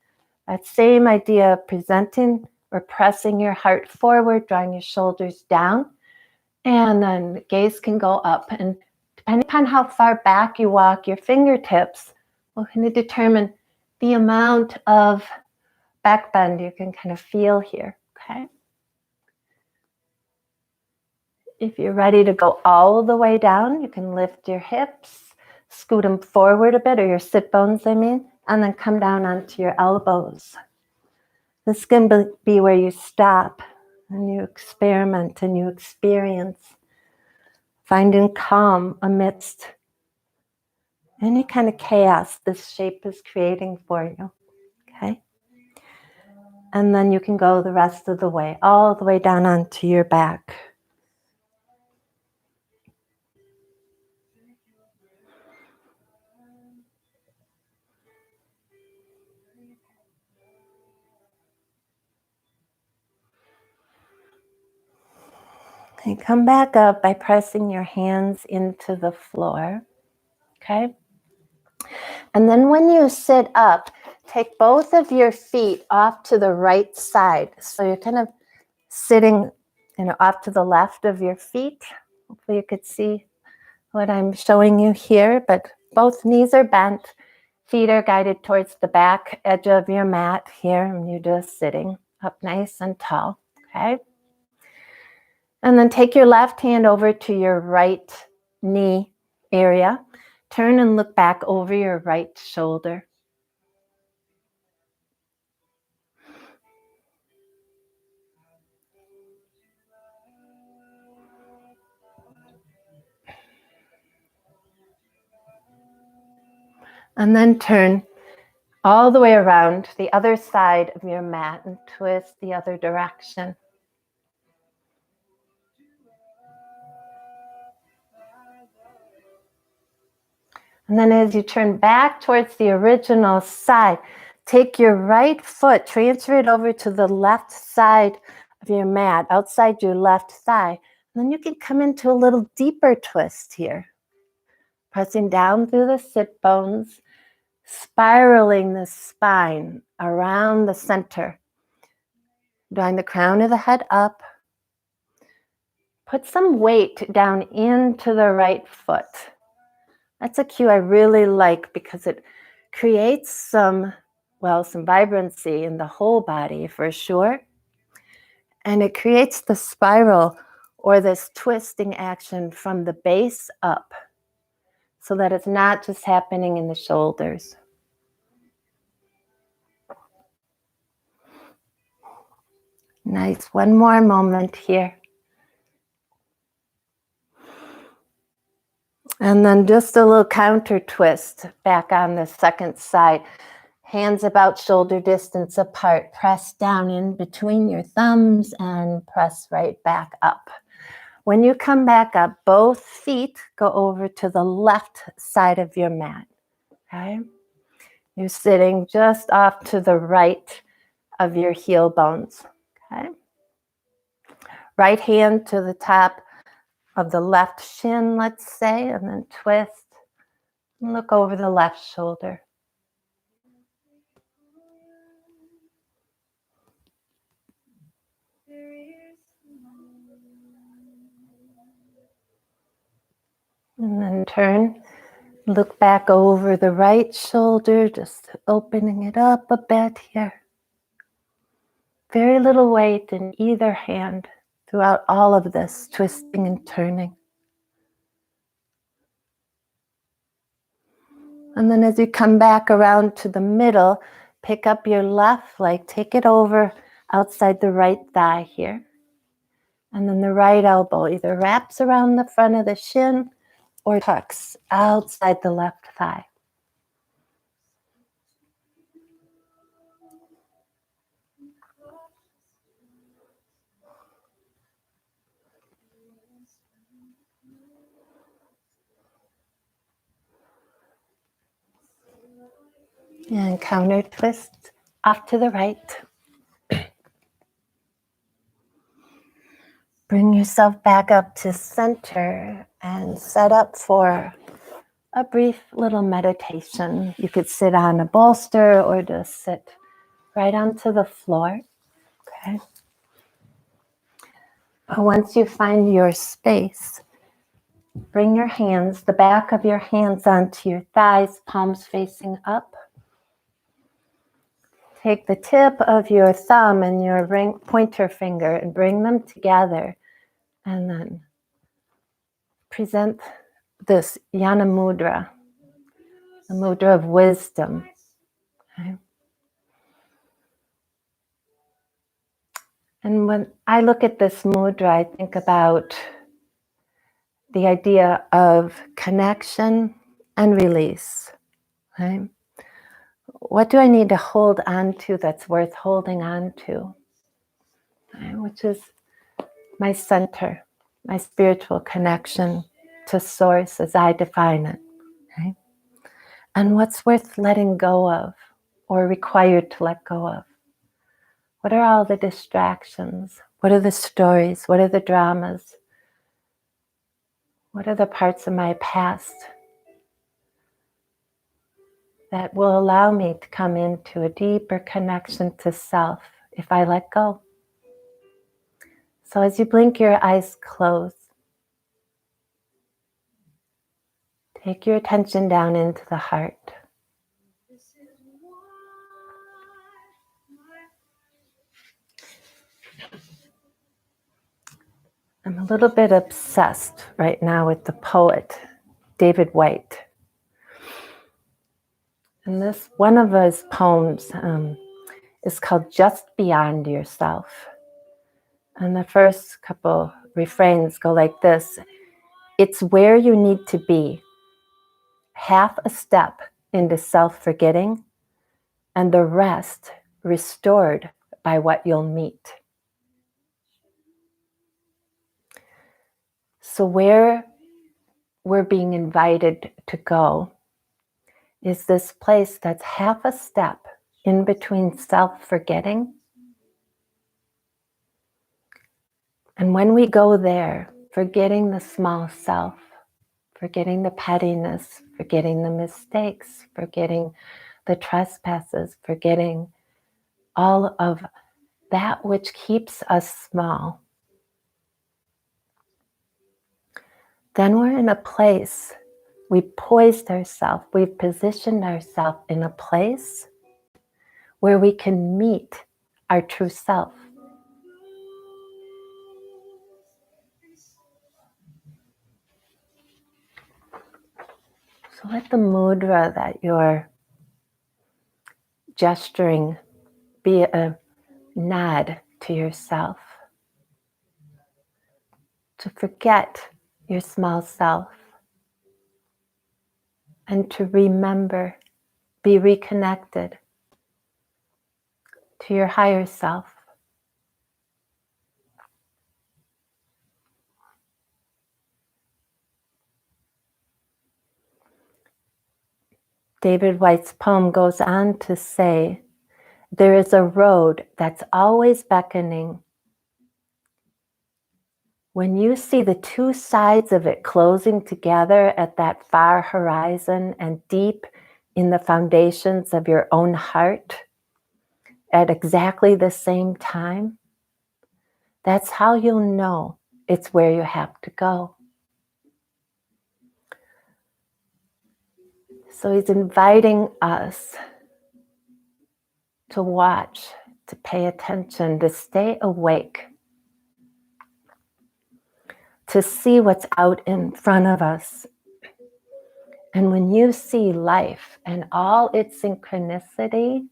That same idea of presenting or pressing your heart forward, drawing your shoulders down, and then the gaze can go up. And depending upon how far back you walk, your fingertips will kind of determine the amount of back bend you can kind of feel here, okay? If you're ready to go all the way down, you can lift your hips, scoot them forward a bit, or your sit bones, I mean, and then come down onto your elbows. This can be where you stop and you experiment and you experience, finding calm amidst any kind of chaos this shape is creating for you, okay? And then you can go the rest of the way, all the way down onto your back. Okay, come back up by pressing your hands into the floor, okay? And then when you sit up, take both of your feet off to the right side. So you're kind of sitting, off to the left of your feet. Hopefully you could see what I'm showing you here, but both knees are bent. Feet are guided towards the back edge of your mat here, and you're just sitting up nice and tall, okay? And then take your left hand over to your right knee area. Turn and look back over your right shoulder. And then turn all the way around the other side of your mat and twist the other direction. And then as you turn back towards the original side, take your right foot, transfer it over to the left side of your mat, outside your left thigh. And then you can come into a little deeper twist here. Pressing down through the sit bones, spiraling the spine around the center. Drawing the crown of the head up. Put some weight down into the right foot. That's a cue I really like because it creates some vibrancy in the whole body for sure. And it creates the spiral or this twisting action from the base up so that it's not just happening in the shoulders. Nice. One more moment here. And then just a little counter twist back on the second side. Hands about shoulder distance apart. Press down in between your thumbs and press right back up. When you come back up, both feet go over to the left side of your mat. Okay? You're sitting just off to the right of your heel bones. Okay? Right hand to the top of the left shin, let's say, and then twist and look over the left shoulder. And then turn, look back over the right shoulder, just opening it up a bit here. Very little weight in either hand throughout all of this twisting and turning. And then as you come back around to the middle, pick up your left leg, take it over outside the right thigh here. And then the right elbow either wraps around the front of the shin or tucks outside the left thigh. And counter twist off to the right. Bring yourself back up to center and set up for a brief little meditation. You could sit on a bolster or just sit right onto the floor. Okay. Once you find your space, bring your hands, the back of your hands onto your thighs, palms facing up. Take the tip of your thumb and your pointer finger and bring them together. And then present this Yana Mudra, the mudra of wisdom. Okay. And when I look at this mudra, I think about the idea of connection and release. Okay. What do I need to hold on to that's worth holding on to? Okay. Which is my center, my spiritual connection to source as I define it. Okay? And what's worth letting go of or required to let go of? What are all the distractions? What are the stories? What are the dramas? What are the parts of my past that will allow me to come into a deeper connection to self if I let go. So as you blink your eyes close, take your attention down into the heart. I'm a little bit obsessed right now with the poet, David Whyte. And this, one of his poems is called Just Beyond Yourself. And the first couple refrains go like this: it's where you need to be, half a step into self-forgetting, and the rest restored by what you'll meet. So where we're being invited to go is this place that's half a step in between self-forgetting. And when we go there, forgetting the small self, forgetting the pettiness, forgetting the mistakes, forgetting the trespasses, forgetting all of that which keeps us small, then we're in a place, we've poised ourselves, we've positioned ourselves in a place where we can meet our true self. So let the mudra that you're gesturing be a nod to yourself, to forget your small self, and to remember, be reconnected to your higher self. David Whyte's poem goes on to say, there is a road that's always beckoning. When you see the two sides of it closing together at that far horizon and deep in the foundations of your own heart at exactly the same time, that's how you'll know it's where you have to go. So he's inviting us to watch, to pay attention, to stay awake, to see what's out in front of us. And when you see life and all its synchronicity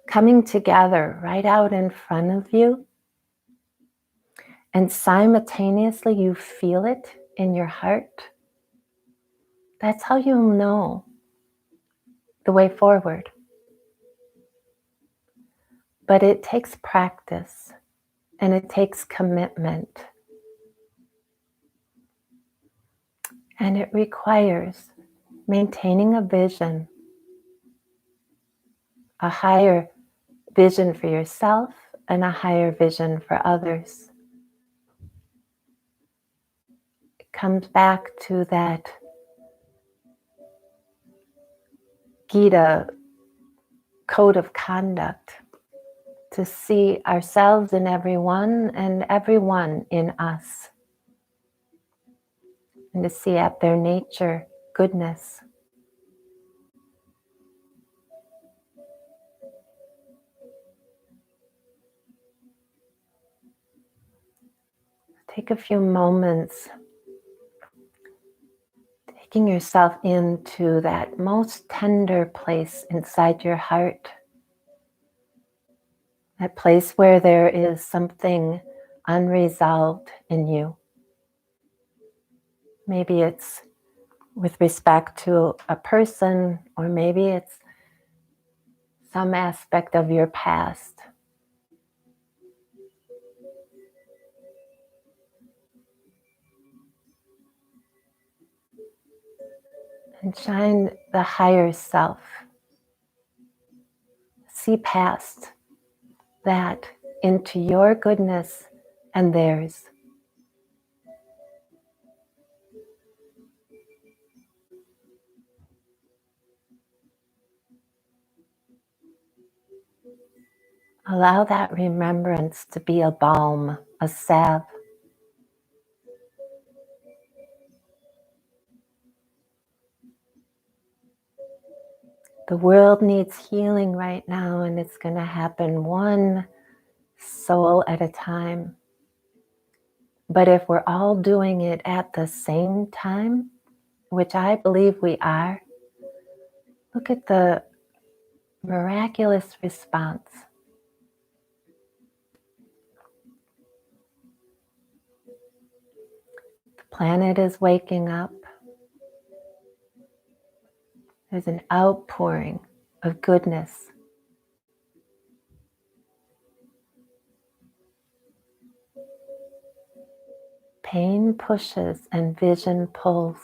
coming together right out in front of you, and simultaneously you feel it in your heart, that's how you'll know the way forward. But it takes practice and it takes commitment. And it requires maintaining a vision, a higher vision for yourself and a higher vision for others. It comes back to that Gita code of conduct, to see ourselves in everyone and everyone in us, and to see at their nature goodness. Take a few moments, taking yourself into that most tender place inside your heart, that place where there is something unresolved in you. Maybe it's with respect to a person, or maybe it's some aspect of your past. And shine the higher self. See past that into your goodness and theirs. Allow that remembrance to be a balm, a salve. The world needs healing right now, and it's going to happen one soul at a time. But if we're all doing it at the same time, which I believe we are, look at the miraculous response. The planet is waking up. There's an outpouring of goodness. Pain pushes and vision pulls.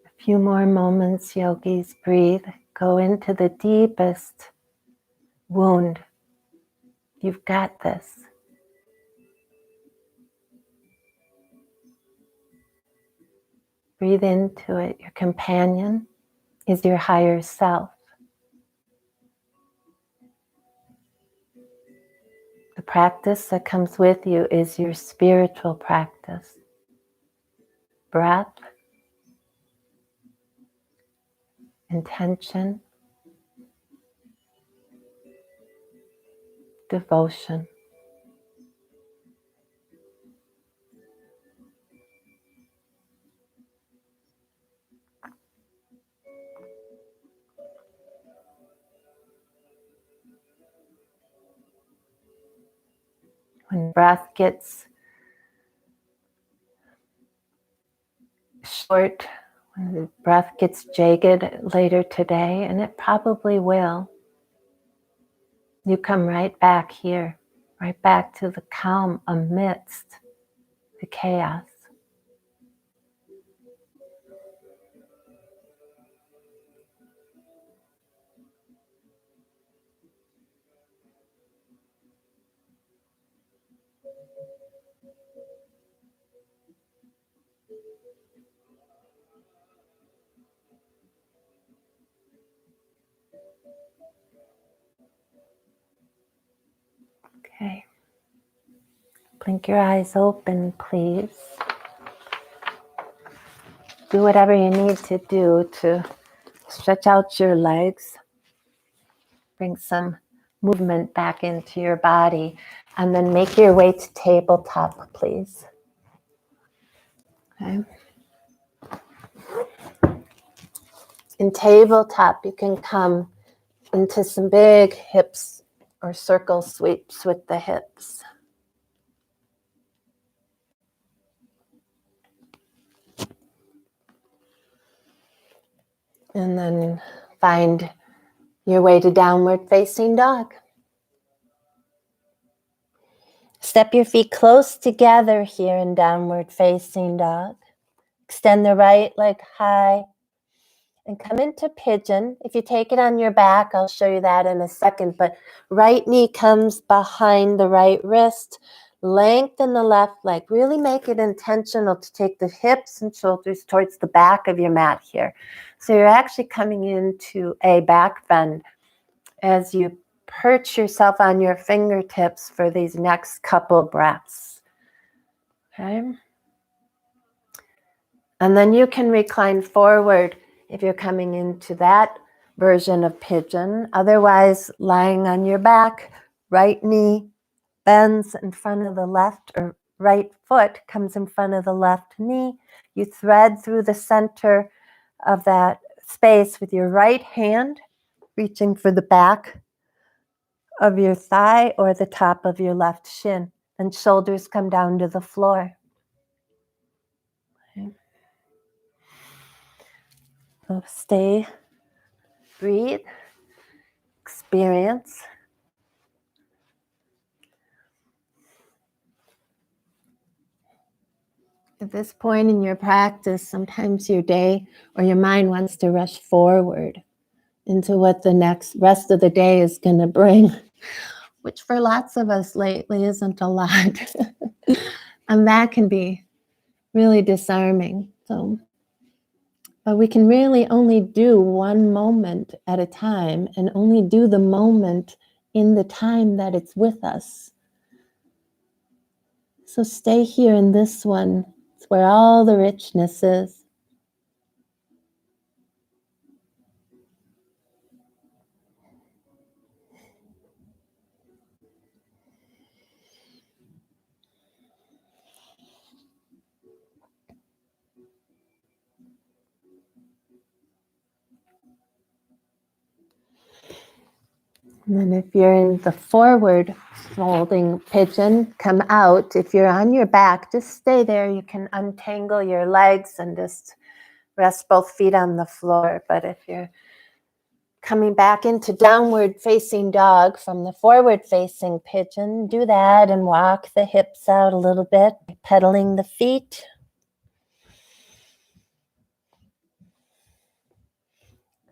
A few more moments, yogis. Breathe. Go into the deepest wound. You've got this. Breathe into it. Your companion is your higher self. The practice that comes with you is your spiritual practice. Breath, intention, devotion. When breath gets short, when the breath gets jagged later today, and it probably will, you come right back here, right back to the calm amidst the chaos. Okay. Blink your eyes open, please. Do whatever you need to do to stretch out your legs. Bring some movement back into your body. And then make your way to tabletop, please. Okay. In tabletop, you can come into some big hips or circle sweeps with the hips. And then find your way to downward facing dog. Step your feet close together here in downward facing dog. Extend the right leg high and come into pigeon. If you take it on your back, I'll show you that in a second, but right knee comes behind the right wrist. Lengthen the left leg. Really make it intentional to take the hips and shoulders towards the back of your mat here. So you're actually coming into a back bend as you perch yourself on your fingertips for these next couple breaths. Okay. And then you can recline forward if you're coming into that version of pigeon. Otherwise, lying on your back, right knee bends in front of the left, or right foot comes in front of the left knee. You thread through the center of that space with your right hand, reaching for the back of your thigh or the top of your left shin, and shoulders come down to the floor. Okay. So stay, breathe, experience. At this point in your practice, sometimes your day or your mind wants to rush forward. into what the next rest of the day is going to bring, which for lots of us lately isn't a lot. And that can be really disarming. But we can really only do one moment at a time, and only do the moment in the time that it's with us. So stay here in this one. It's where all the richness is. And then if you're in the forward folding pigeon, come out. If you're on your back, just stay there. You can untangle your legs and just rest both feet on the floor. But if you're coming back into downward facing dog from the forward facing pigeon, do that and walk the hips out a little bit, pedaling the feet.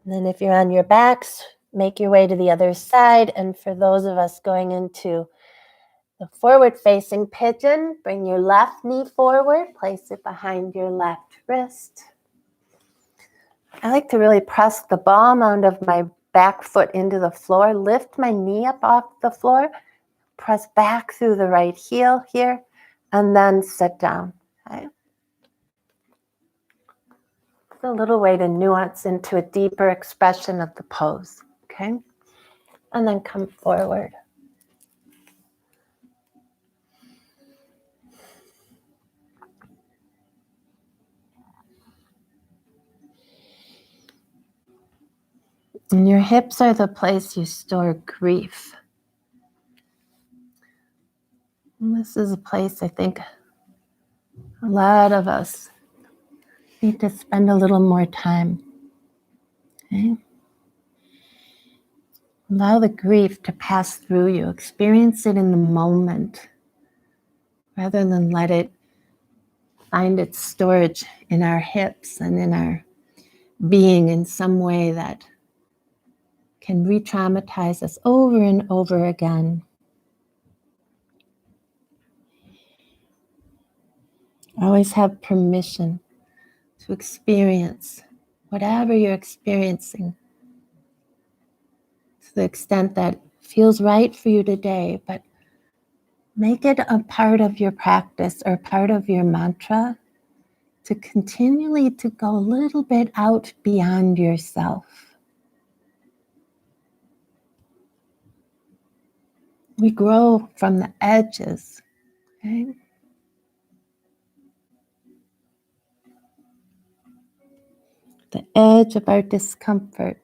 And then if you're on your backs, make your way to the other side. And for those of us going into the forward-facing pigeon, bring your left knee forward, place it behind your left wrist. I like to really press the ball mound of my back foot into the floor, lift my knee up off the floor, press back through the right heel here, and then sit down. Okay? It's a little way to nuance into a deeper expression of the pose. Okay? And then come forward. And your hips are the place you store grief. And this is a place I think a lot of us need to spend a little more time. Okay? Allow the grief to pass through you. Experience it in the moment rather than let it find its storage in our hips and in our being in some way that can re-traumatize us over and over again. Always have permission to experience whatever you're experiencing to the extent that feels right for you today, but make it a part of your practice or part of your mantra to continually to go a little bit out beyond yourself. We grow from the edges, okay? The edge of our discomfort.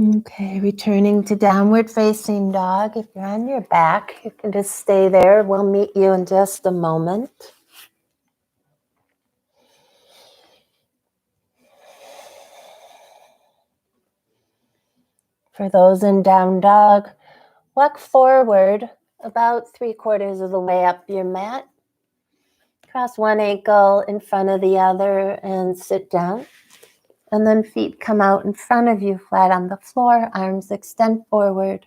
Okay, returning to downward facing dog. If you're on your back, you can just stay there. We'll meet you in just a moment. For those in down dog, walk forward about 3/4 of the way up your mat. Cross one ankle in front of the other and sit down. And then feet come out in front of you, flat on the floor, arms extend forward,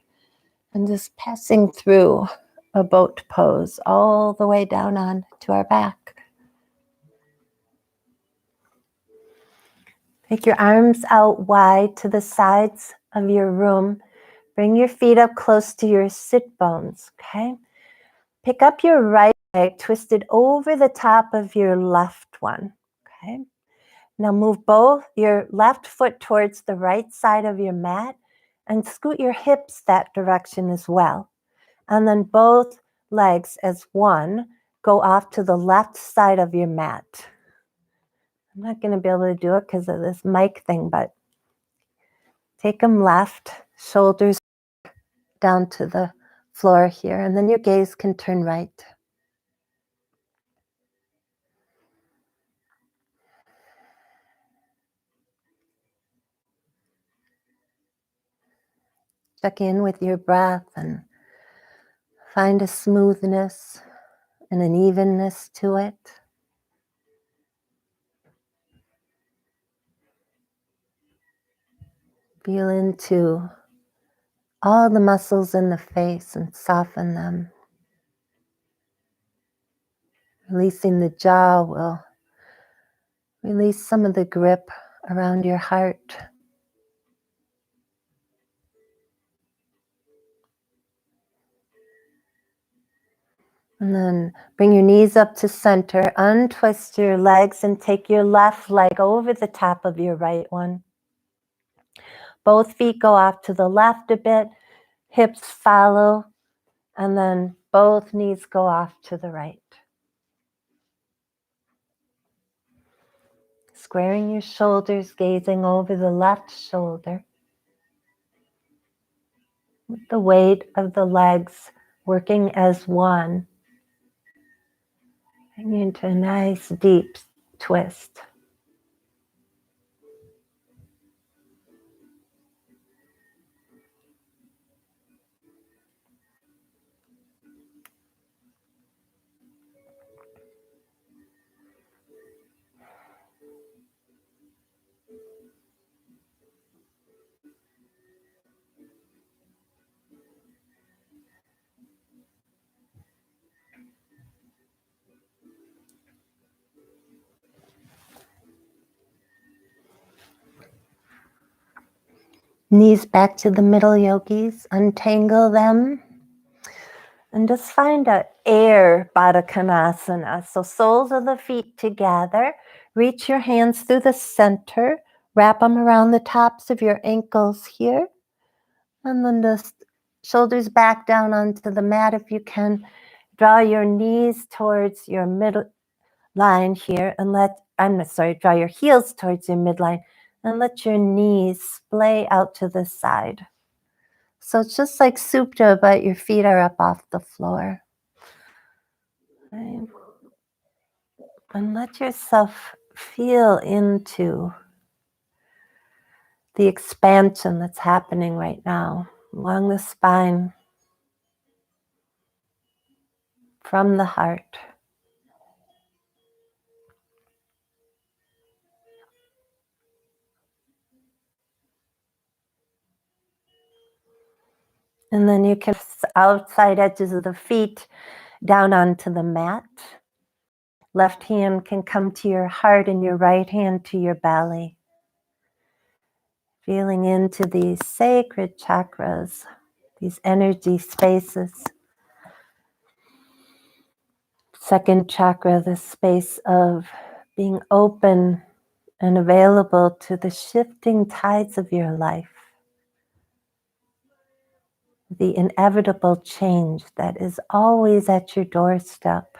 and just passing through a boat pose all the way down on to our back. Take your arms out wide to the sides of your room. Bring your feet up close to your sit bones, okay? Pick up your right leg, twist it over the top of your left one, okay? Now move both your left foot towards the right side of your mat and scoot your hips that direction as well. And then both legs as one go off to the left side of your mat. I'm not going to be able to do it because of this mic thing, but take them left, shoulders down to the floor here, and then your gaze can turn right. Check in with your breath and Find a smoothness and an evenness to it. Feel into all the muscles in the face and soften them. Releasing the jaw will release some of the grip around your heart. And then bring your knees up to center, untwist your legs and take your left leg over the top of your right one. Both feet go off to the left a bit, hips follow, and then both knees go off to the right. Squaring your shoulders, gazing over the left shoulder. With the weight of the legs working as one. Bring you into a nice deep twist. Knees back to the middle, yogis. Untangle them. And just find a air Baddha Konasana. So soles of the feet together. Reach your hands through the center. Wrap them around the tops of your ankles here. And then just shoulders back down onto the mat if you can. Draw your knees towards your middle line here and draw your heels towards your midline and let your knees splay out to the side. So it's just like supta, but your feet are up off the floor. Right. And let yourself feel into the expansion that's happening right now along the spine, from the heart. And then you can outside edges of the feet down onto the mat. Left hand can come to your heart and your right hand to your belly. Feeling into these sacred chakras, these energy spaces. Second chakra, the space of being open and available to the shifting tides of your life. The inevitable change that is always at your doorstep.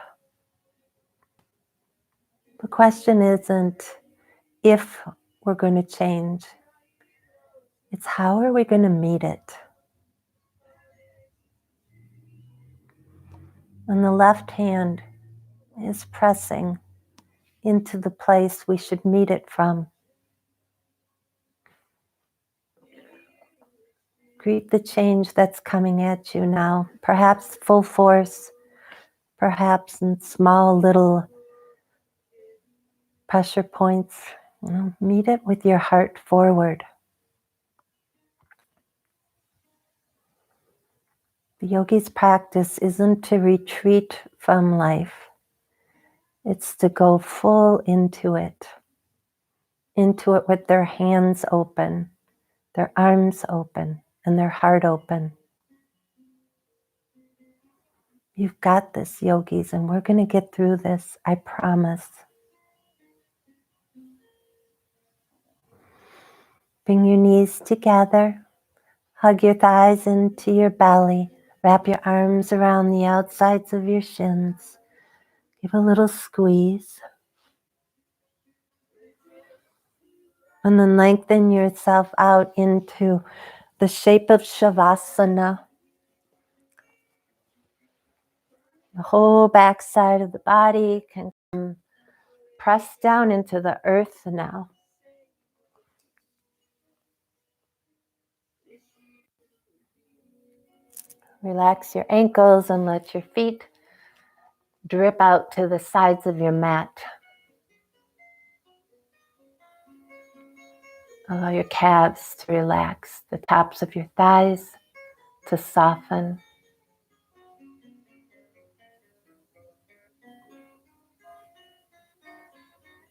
The question isn't if we're going to change. It's how are we going to meet it? And the left hand is pressing into the place we should meet it from. Greet the change that's coming at you now, perhaps full force, perhaps in small little pressure points. Meet it with your heart forward. The yogi's practice isn't to retreat from life. It's to go full into it with their hands open, their arms open, and their heart open. You've got this, yogis, and we're going to get through this, I promise. Bring your knees together. Hug your thighs into your belly. Wrap your arms around the outsides of your shins. Give a little squeeze. And then lengthen yourself out into the shape of Shavasana. The whole backside of the body can press down into the earth now. Relax your ankles and let your feet drip out to the sides of your mat. Allow your calves to relax, the tops of your thighs to soften.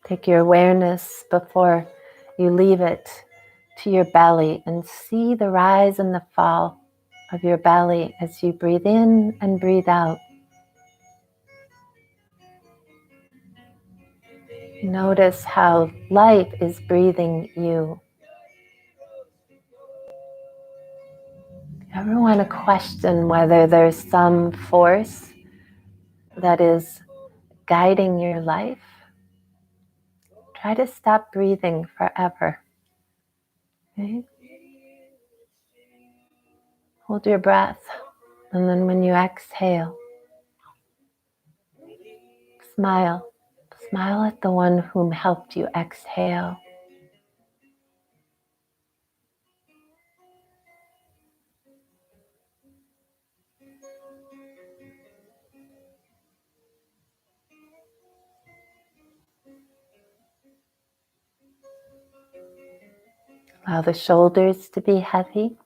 Take your awareness before you leave it to your belly and see the rise and the fall of your belly as you breathe in and breathe out. Notice how life is breathing you. Ever want to question whether there's some force that is guiding your life? Try to stop breathing forever. Okay? Hold your breath, and then when you exhale, smile. Smile at the one whom helped you exhale. Allow the shoulders to be heavy.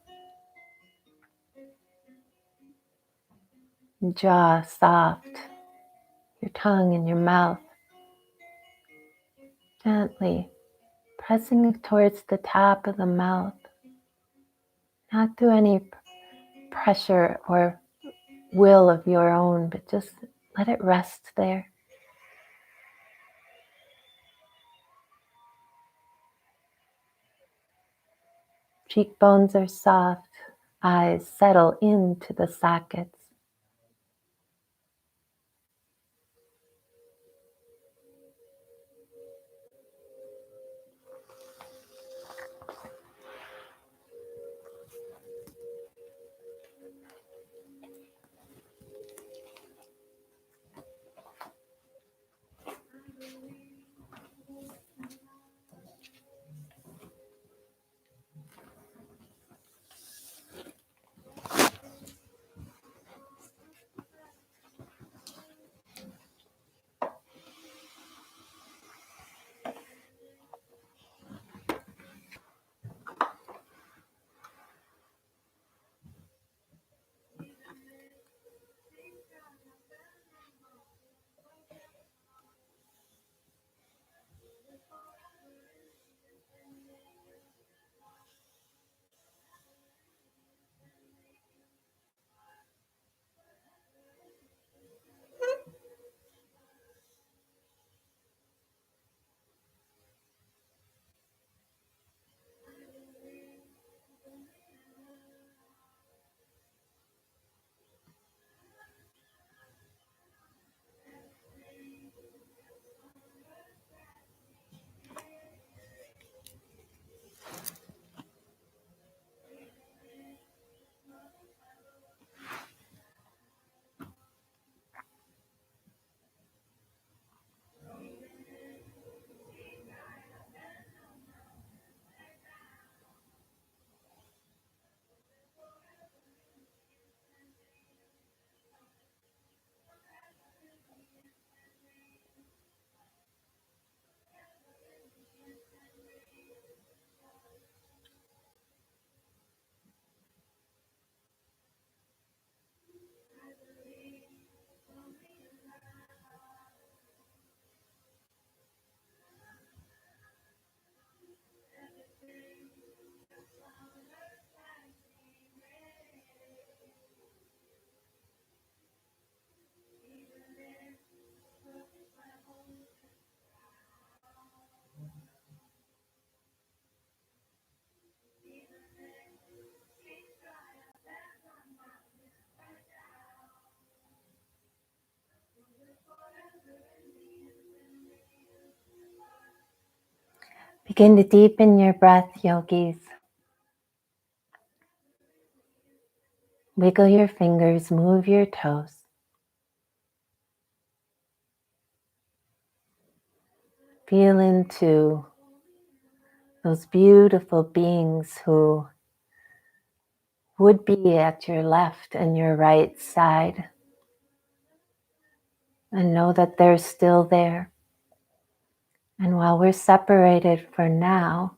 Jaw soft. Your tongue in your mouth. Gently pressing towards the top of the mouth. Not through any pressure or will of your own, but just let it rest there. Cheekbones are soft. Eyes settle into the sockets. Begin to deepen your breath, yogis. Wiggle your fingers, move your toes. Feel into those beautiful beings who would be at your left and your right side. And know that they're still there. And while we're separated for now,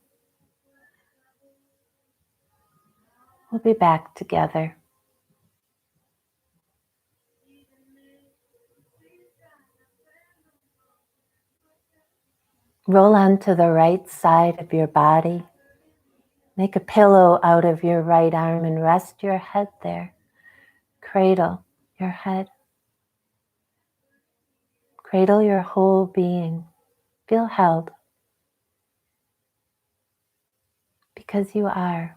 we'll be back together. Roll onto the right side of your body. Make a pillow out of your right arm and rest your head there. Cradle your head. Cradle your whole being. Feel held. Because you are.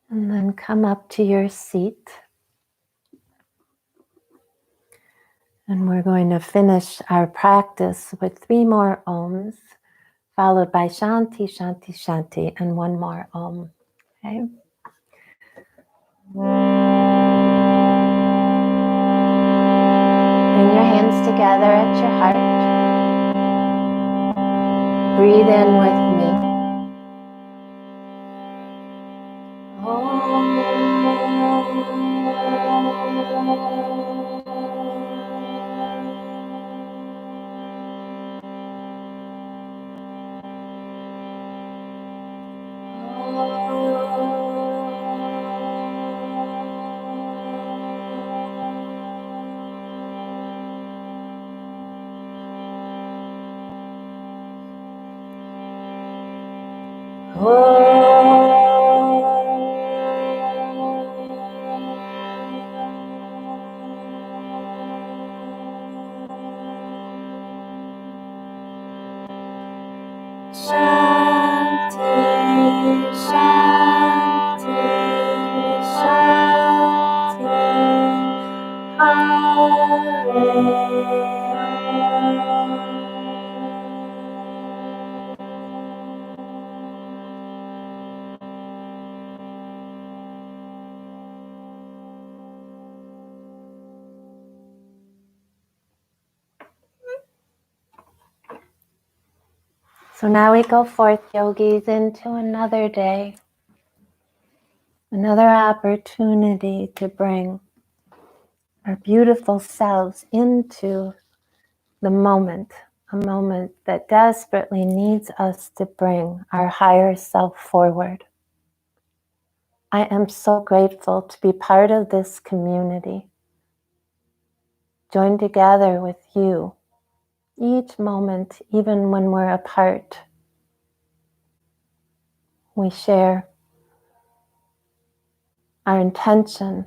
And then come up to your seat. And we're going to finish our practice with 3 more Oms, followed by Shanti, Shanti, Shanti, and 1 more Om. Okay? Bring your hands together at your heart. Breathe in with me. So now we go forth, yogis, into another day, another opportunity to bring our beautiful selves into the moment, a moment that desperately needs us to bring our higher self forward. I am so grateful to be part of this community, joined together with you each moment, even when we're apart. We share our intention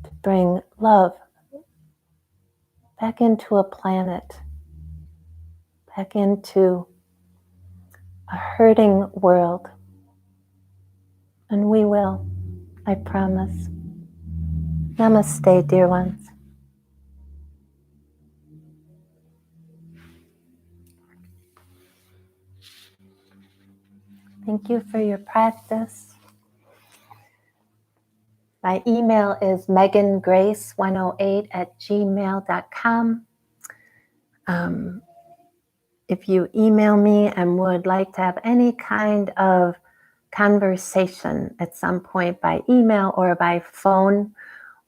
to bring love back into a planet, back into a hurting world. And we will, I promise. Namaste, dear ones. Thank you for your practice. My email is megangrace108@gmail.com. If you email me and would like to have any kind of conversation at some point by email or by phone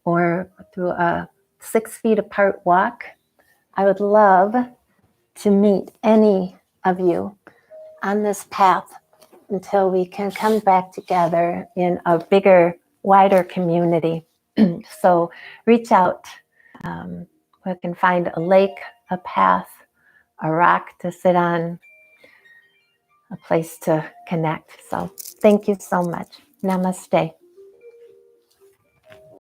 or through a 6 feet apart walk, I would love to meet any of you on this path until we can come back together in a bigger, wider community. So reach out. We can find a lake, a path, a rock to sit on, a place to connect. So thank you so much. Namaste.